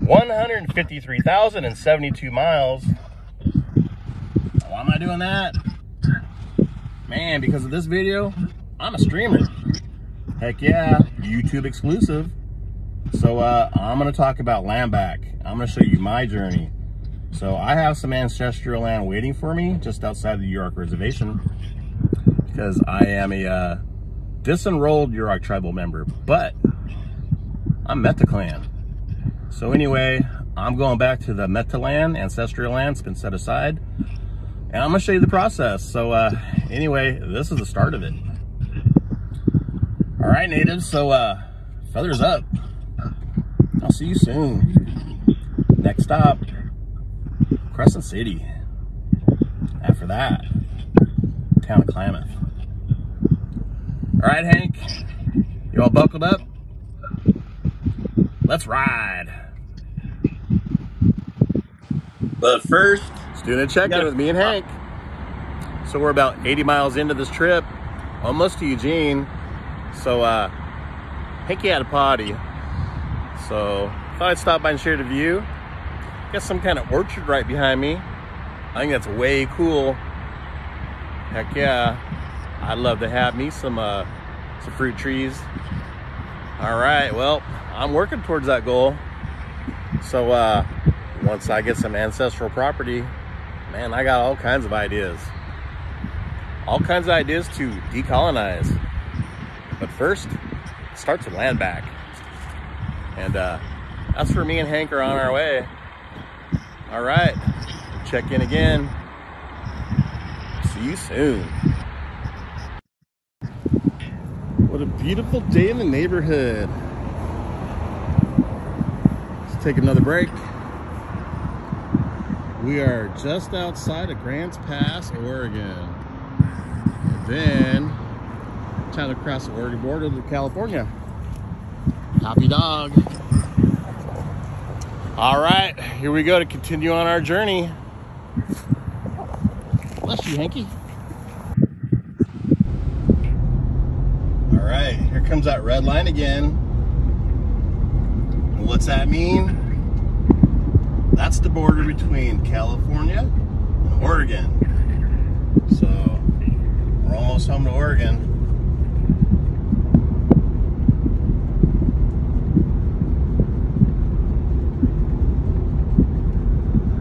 153,072 miles. Why am I doing that? Man, because of this video, I'm a streamer. Heck yeah, YouTube exclusive. So I'm going to talk about land back. I'm going to show you my journey. So I have some ancestral land waiting for me just outside the Yurok Reservation because I am a disenrolled Yurok tribal member, but I'm Mettah clan. So anyway, I'm going back to the Mettah land, ancestral land. It's been set aside. And I'm going to show you the process. So anyway, this is the start of it. All right, natives. So feathers up. I'll see you soon. Next stop, Crescent City. After that, town of Klamath. All right, Hank, you all buckled up? Let's ride. But first, let's do a check-in with me and Hank. So we're about 80 miles into this trip, almost to Eugene. So Hanky had a potty, so thought I'd stop by and share the view. Got some kind of orchard right behind me. I think that's way cool. Heck yeah, I'd love to have me some fruit trees. All right, well, I'm working towards that goal. So once I get some ancestral property, man, I got all kinds of ideas. All kinds of ideas to decolonize. But first, it starts with land back. And that's where me and Hank are on our way. All right, check in again. See you soon. What a beautiful day in the neighborhood. Let's take another break. We are just outside of Grants Pass, Oregon. And then time to cross the Oregon border to California. Happy dog. All right, here we go to continue on our journey. Bless you, Hanky. All right, here comes that red line again. What's that mean? That's the border between California and Oregon. So we're almost home to Oregon.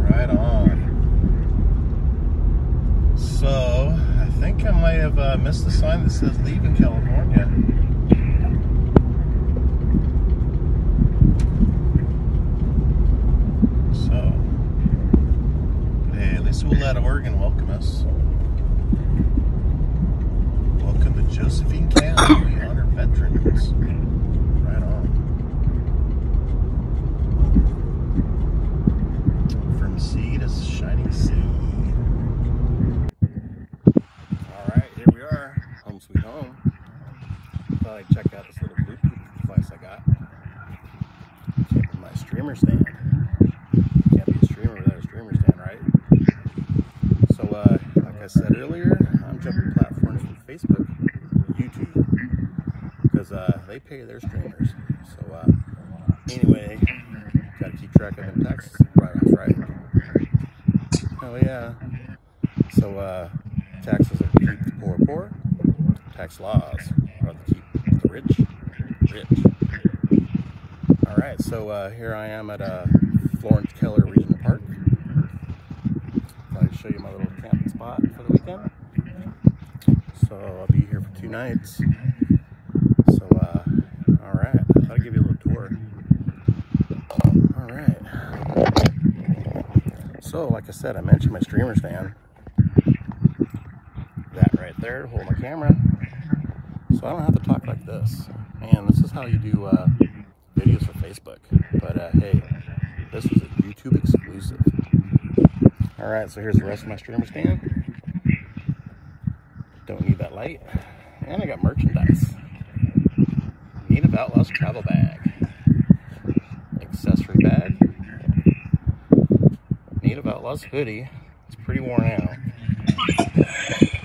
Right on. So I think I might have missed the sign that says leaving California. We'll let Oregon welcome us. Welcome to Josephine County. We honor veterans. Right on. From sea to shining sea. Alright, here we are. Home sweet home. Thought I'd check out this little Bluetooth device I got. Came from my streamer stand. Can't be a streamer without a streamer stand, right? So, like I said earlier, I'm jumping platforms from Facebook, YouTube, because they pay their streamers. So, anyway, gotta keep track of them taxes. Right, that's right. Oh yeah. So, taxes are to keep the poor poor. Tax laws are to keep the rich rich. All right. So here I am at Florence Keller Regional Park. I'll show you my little camping spot for the weekend. So I'll be here for 2 nights. So, all right, I thought I'd give you a little tour. All right. So, like I said, I mentioned my streamer stand. That right there to hold my camera. So I don't have to talk like this. Man, this is how you do videos for Facebook. But hey, this is a YouTube exclusive. Alright, so here's the rest of my streamer stand. Don't need that light. And I got merchandise. Native Outlaws travel bag. Accessory bag. Native Outlaws hoodie. It's pretty worn out.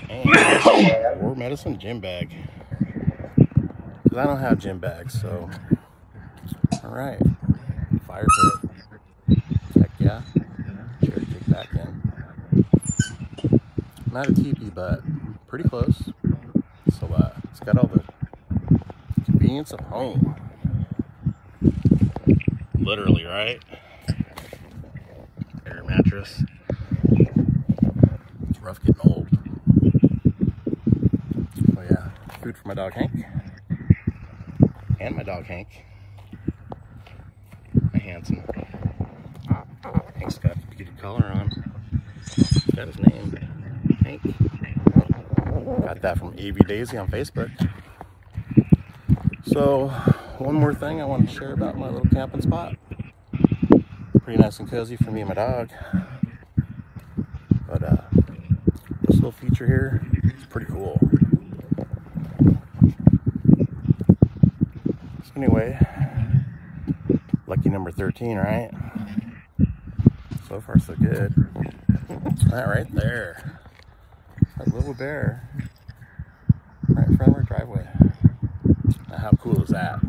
And War Medicine gym bag. Because I don't have gym bags, so. Alright. Fire pit. Heck yeah. Cherry kick back in. Not a teepee, but pretty close. So it's got all the convenience of home. Literally, right? Air mattress. It's rough getting old. Oh yeah, food for my dog Hank. And my dog Hank. My Hanson. Hank's got a good collar on. Got his name. Hank. Got that from AV Daisy on Facebook. So, one more thing I want to share about my little camping spot. pretty nice and cozy for me and my dog. But this little feature here is pretty cool. So anyway, lucky number 13, right? So far so good. That right there, that little bear right in front of our driveway. Now how cool is that?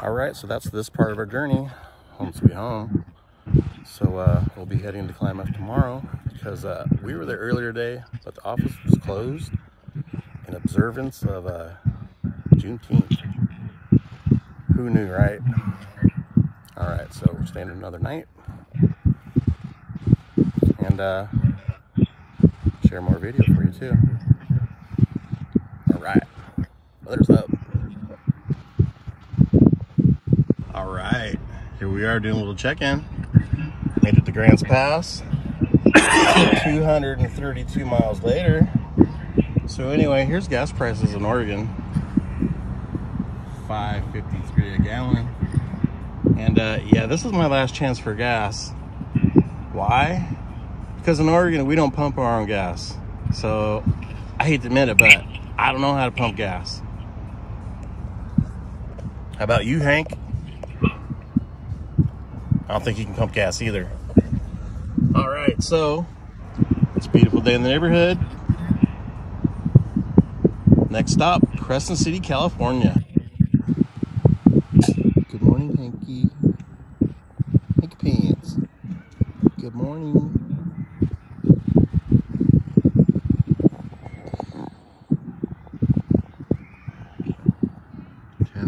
All right, so that's this part of our journey, home sweet home. So we'll be heading to Klamath tomorrow because we were there earlier today, but the office was closed in observance of Juneteenth. Who knew, right? All right, so we're staying another night and share more video for you too. All right, weather's up. All right, here we are doing a little check-in. Made it to Grants Pass 232 miles later. So anyway, here's gas prices in Oregon. $5.53 a gallon. And yeah, this is my last chance for gas. Why? Because in Oregon, we don't pump our own gas. So I hate to admit it, but I don't know how to pump gas. How about you, Hank? I don't think you can pump gas either. All right, so it's a beautiful day in the neighborhood. Next stop, Crescent City, California. Good morning, Hanky. Hanky Pants. Good morning.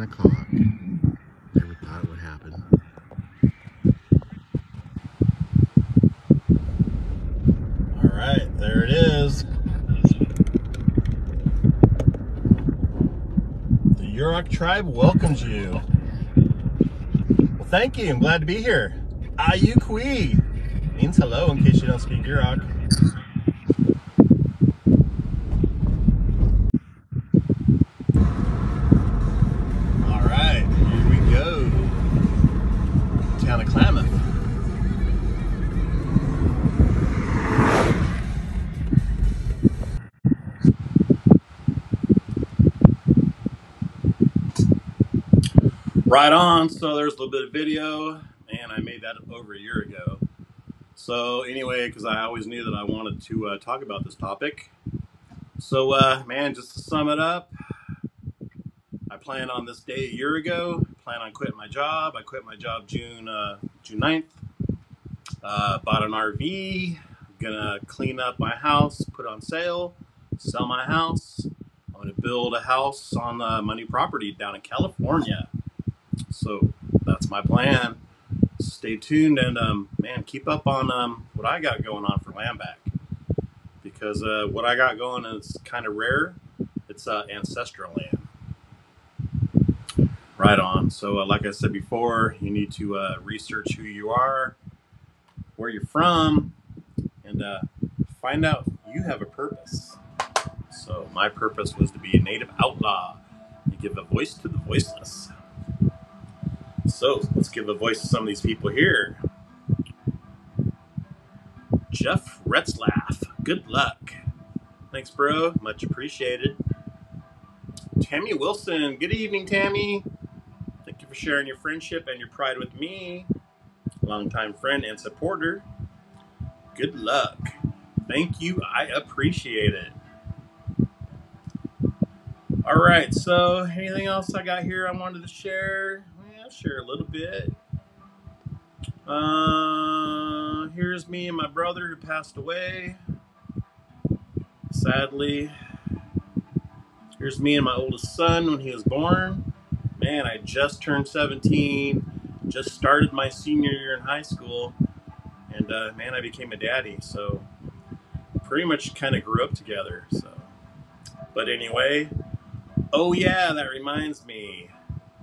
O'clock. Never thought it would happen. All right, there it is. The Yurok tribe welcomes you. Well, thank you. I'm glad to be here. Ayukwi means hello in case you don't speak Yurok. All right, here we go. Town of Klamath. Right on. So there's a little bit of video, and I made that over a year ago. So anyway, because I always knew that I wanted to talk about this topic. So man, just to sum it up, I planned on this day a year ago. Plan on quitting my job. I quit my job June 9th. Bought an RV. Gonna clean up my house, put it on sale, sell my house. I'm gonna build a house on my new property down in California. So that's my plan. Stay tuned and man, keep up on what I got going on for land back, because what I got going is kind of rare. It's ancestral land. Right on. So like I said before, you need to research who you are, where you're from, and find out you have a purpose. So my purpose was to be a native outlaw and give a voice to the voiceless. So let's give a voice to some of these people here. Jeff Retzlaff, good luck. Thanks, bro. Much appreciated. Tammy Wilson, good evening, Tammy. Thank you for sharing your friendship and your pride with me. Longtime friend and supporter. Good luck. Thank you. I appreciate it. All right, so anything else I got here I wanted to share? Yeah, I'll share a little bit. Here's me and my brother who passed away, sadly. Here's me and my oldest son when he was born. Man, I just turned 17, just started my senior year in high school, and man, I became a daddy, so pretty much kind of grew up together. So, but anyway, oh yeah, that reminds me,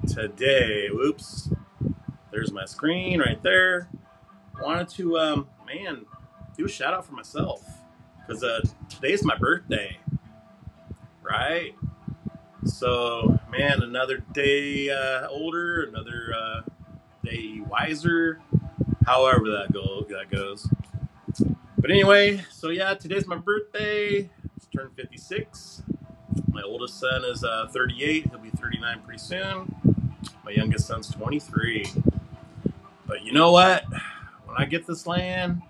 today, whoops, there's my screen right there. Wanted to, man, do a shout out for myself, because today's my birthday, right? So, man, another day older, another day wiser. however that goes. But anyway, so yeah, today's my birthday. It's turned 56. My oldest son is 38. He'll be 39 pretty soon. My youngest son's 23. But you know what? When I get this land,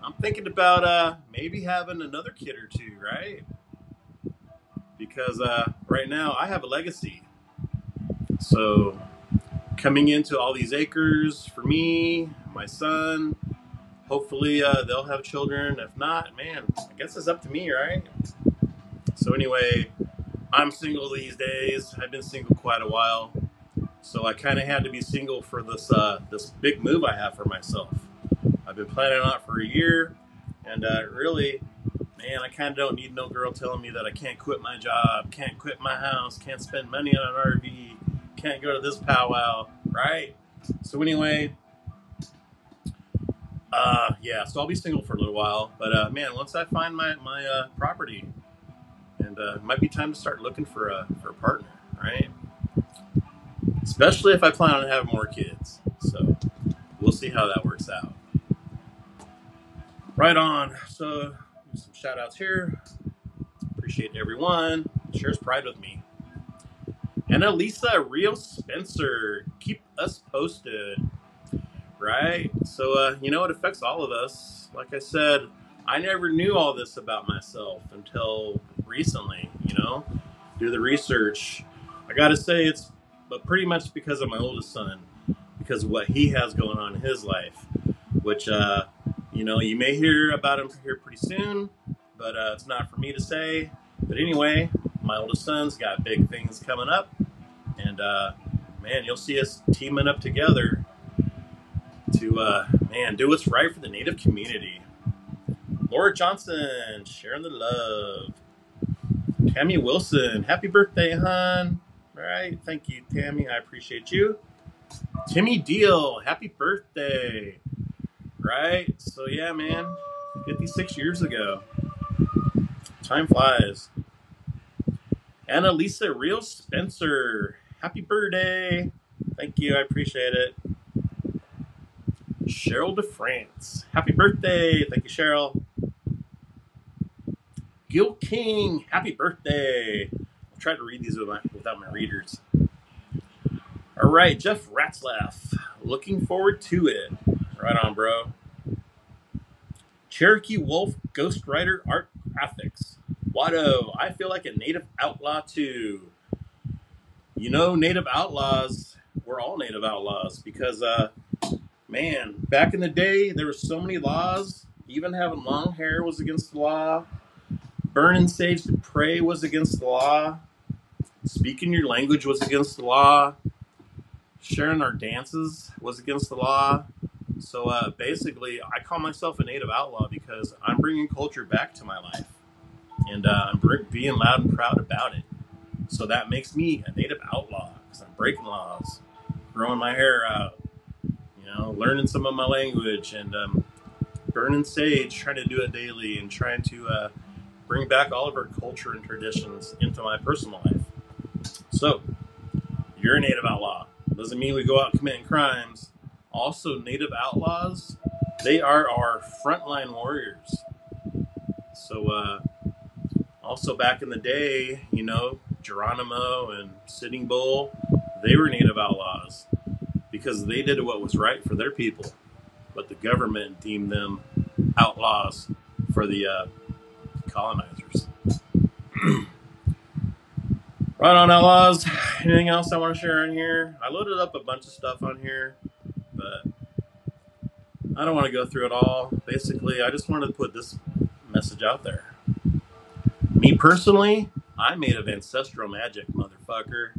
I'm thinking about maybe having another kid or two, right? Because right now I have a legacy. So coming into all these acres for me, my son, hopefully they'll have children. If not, man, I guess it's up to me, right? So anyway, I'm single these days. I've been single quite a while. So I kind of had to be single for this big move I have for myself. I've been planning on it for a year, and really, man, I kind of don't need no girl telling me that I can't quit my job, can't quit my house, can't spend money on an RV, can't go to this powwow, right? So anyway, yeah, so I'll be single for a little while, but man, once I find my property, and it might be time to start looking for a partner, right? Especially if I plan on having more kids. So we'll see how that works out. Right on. So some shout outs here. Appreciate everyone. Shares pride with me. And Elisa Rio Spencer. Keep us posted. Right? So, you know, it affects all of us. Like I said, I never knew all this about myself until recently, you know, do the research. I got to say it's pretty much because of my oldest son, because of what he has going on in his life, which, you know, you may hear about him here pretty soon, but it's not for me to say. But anyway, my oldest son's got big things coming up, and man, you'll see us teaming up together to, man, do what's right for the Native community. Laura Johnson, sharing the love. Tammy Wilson, happy birthday, hon. All right, thank you, Tammy. I appreciate you. Timmy Deal, happy birthday. Right? So, yeah, man, 56 years ago. Time flies. Annalisa Real Spencer, happy birthday. Thank you, I appreciate it. Cheryl DeFrance, happy birthday. Thank you, Cheryl. Gil King, happy birthday. I'll try to read these without my readers. All right, Jeff Ratzlaff, looking forward to it. Right on, bro. Cherokee Wolf, Ghostwriter Art Graphics. Watto, I feel like a native outlaw too. You know, native outlaws, we're all native outlaws because, man, back in the day, there were so many laws. Even having long hair was against the law. Burning sage to pray was against the law. Speaking your language was against the law. Sharing our dances was against the law. So basically, I call myself a native outlaw because I'm bringing culture back to my life. And I'm being loud and proud about it. So that makes me a native outlaw because I'm breaking laws, growing my hair out, you know, learning some of my language, and burning sage, trying to do it daily, and trying to bring back all of our culture and traditions into my personal life. So, you're a native outlaw. Doesn't mean we go out committing crimes. Also, native outlaws, they are our frontline warriors. So, also back in the day, you know, Geronimo and Sitting Bull, they were native outlaws because they did what was right for their people. But the government deemed them outlaws for the colonizers. Right on, outlaws. Anything else I want to share on here? I loaded up a bunch of stuff on here, but I don't want to go through it all. Basically, I just wanted to put this message out there. Me personally, I'm made of ancestral magic, motherfucker.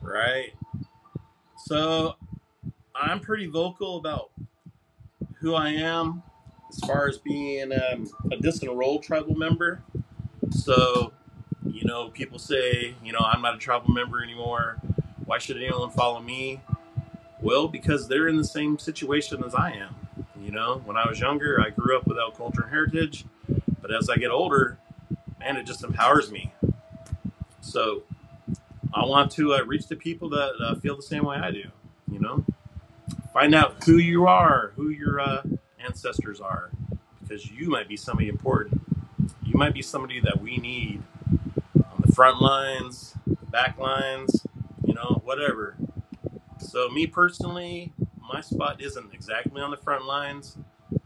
Right? So, I'm pretty vocal about who I am as far as being a disenrolled tribal member. So, you know, people say, you know, I'm not a tribal member anymore. Why should anyone follow me? Well, because they're in the same situation as I am. You know, when I was younger, I grew up without culture and heritage. But as I get older, man, it just empowers me. So I want to reach the people that feel the same way I do, you know? Find out who you are, who your ancestors are, because you might be somebody important. You might be somebody that we need on the front lines, the back lines, whatever. So me personally, my spot isn't exactly on the front lines.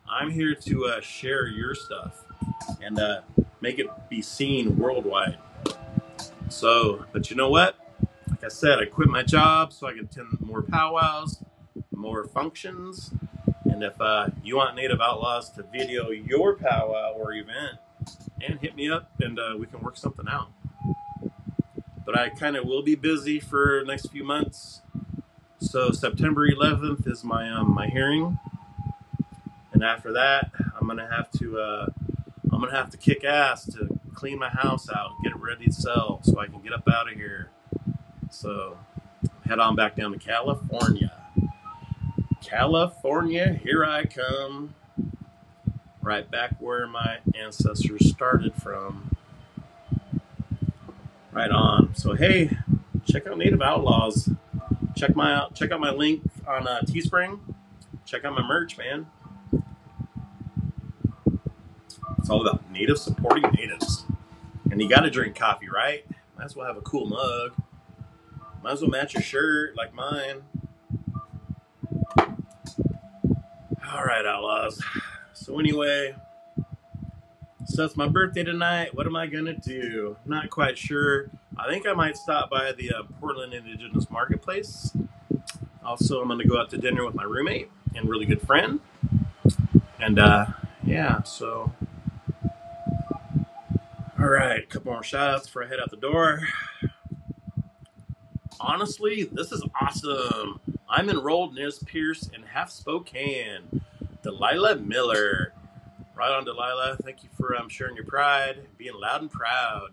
I'm here to share your stuff and make it be seen worldwide. So, but you know what? Like I said, I quit my job so I can attend more powwows, more functions. And if you want Native Outlaws to video your powwow or event, and hit me up and we can work something out. But I kind of will be busy for the next few months. So September 11th is my hearing, and after that, I'm gonna have to kick ass to clean my house out, get it ready to sell, so I can get up out of here. So head on back down to California. California, here I come. Right back where my ancestors started from. Right on. So hey, check out Native Outlaws. Check out my link on Teespring. Check out my merch, man. It's all about Native supporting natives. And you gotta drink coffee, right? Might as well have a cool mug. Might as well match your shirt like mine. Alright, Outlaws. So anyway, so it's my birthday tonight. What am I gonna do? Not quite sure. I think I might stop by the Portland Indigenous Marketplace. Also, I'm gonna go out to dinner with my roommate and really good friend. And yeah, so all right, a couple more shout outs before I head out the door. Honestly, this is awesome. I'm enrolled in Nez Pierce and half Spokane. Delilah Miller. Right on, Delilah. Thank you for sharing your pride, being loud and proud.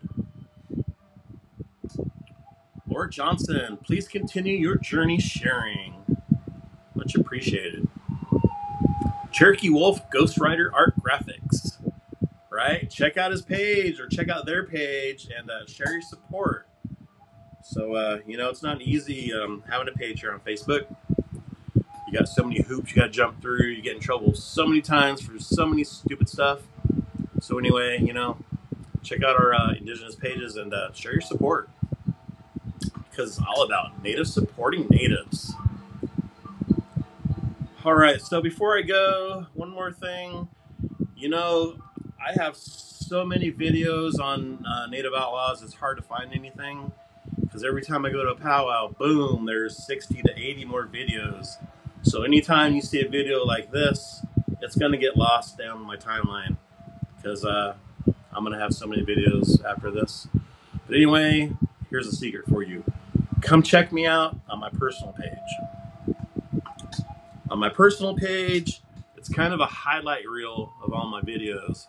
Laura Johnson, please continue your journey sharing. Much appreciated. Cherokee Wolf Ghostwriter Art Graphics. Right? Check out his page or check out their page and share your support. So, it's not easy having a page here on Facebook. You got so many hoops you got to jump through. You get in trouble so many times for so many stupid stuff. So anyway, check out our Indigenous pages and share your support. Because it's all about Natives supporting Natives. All right, so before I go, one more thing. I have so many videos on Native Outlaws, it's hard to find anything. Because every time I go to a powwow, boom, there's 60 to 80 more videos. So anytime you see a video like this, it's going to get lost down my timeline. Because I'm going to have so many videos after this. But anyway, here's a secret for you. Come check me out on my personal page. On my personal page, it's kind of a highlight reel of all my videos.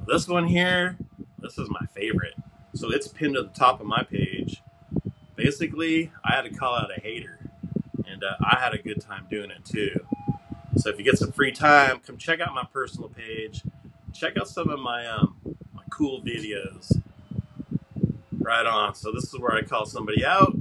This one here, this is my favorite. So it's pinned to the top of my page. Basically, I had to call out a hater. And I had a good time doing it too. So if you get some free time, come check out my personal page. Check out some of my cool videos. Right on. So this is where I call somebody out.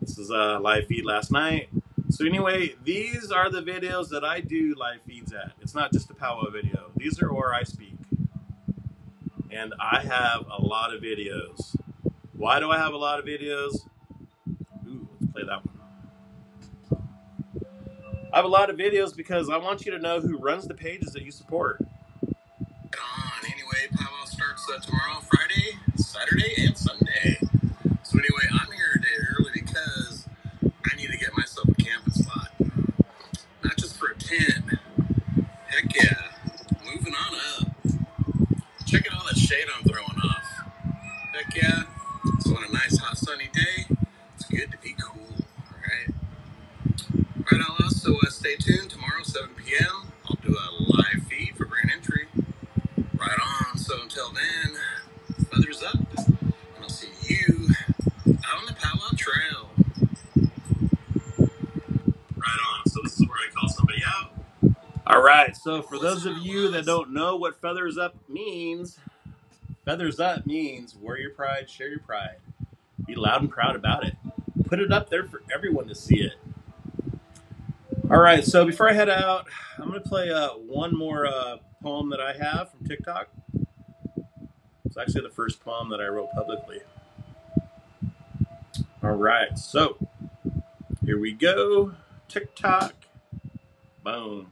This is a live feed last night. So anyway, these are the videos that I do live feeds at. It's not just a powwow video. These are where I speak. And I have a lot of videos. Why do I have a lot of videos? Ooh, let's play that one. I have a lot of videos because I want you to know who runs the pages that you support. Anyway, powwow starts tomorrow, Friday, Saturday, and Sunday. So anyway, I'm here today early because I need to get myself a camping spot. Not just for a tent. Heck yeah. Moving on up. Check out all that shade I'm throwing off. Heck yeah. So on a nice hot sunny day, it's good to be cool, alright? Alright, I'll also stay tuned tomorrow, 7 p.m. I'll do a live feed for grand entry. Right on, so until then, feathers up, and I'll see you out on the powwow trail. Right on, so this is where I call somebody out. Alright, so for those of you that don't know what feathers up means wear your pride, share your pride. Be loud and proud about it. Put it up there for everyone to see it. All right, so before I head out, I'm going to play one more poem that I have from TikTok. It's actually the first poem that I wrote publicly. All right, so here we go. TikTok. Boom.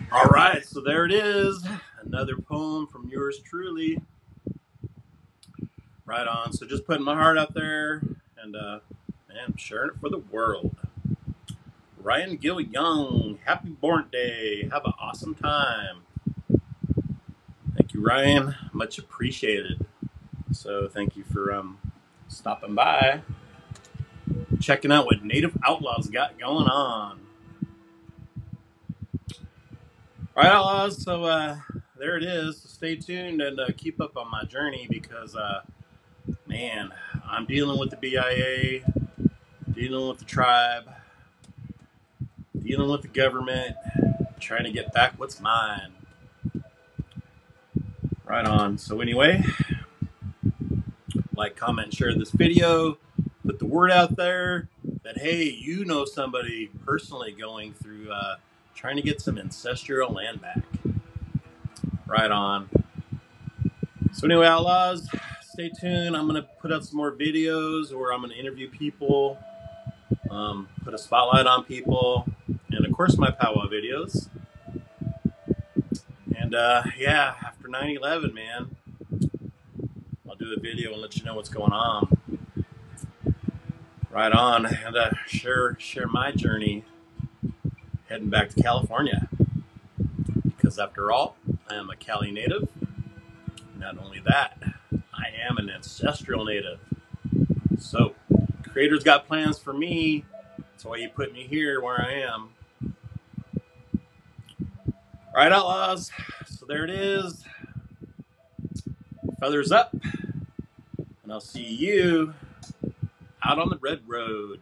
All right, so there it is. Another poem from yours truly. Right on. So just putting my heart out there and man, sharing it for the world. Ryan Gill Young, happy born day. Have an awesome time. Thank you, Ryan. Much appreciated. So thank you for stopping by, checking out what Native Outlaws got going on. All right, Outlaws. So there it is. So stay tuned and keep up on my journey because, man, I'm dealing with the BIA, dealing with the tribe, dealing with the government, trying to get back what's mine. Right on. So anyway, like, comment, share this video, put the word out there that, hey, you know somebody personally going through trying to get some ancestral land back. Right on. So anyway, Outlaws, stay tuned. I'm going to put out some more videos where I'm going to interview people, put a spotlight on people, and of course my powwow videos. And yeah, after 9/11, man, I'll do a video and let you know what's going on. Right on, and share my journey heading back to California. Because after all, I am a Cali native. Not only that, I am an ancestral native. So, Creator's got plans for me. That's why He put me here where I am. All right, outlaws. So there it is. Feathers up. And I'll see you out on the red road.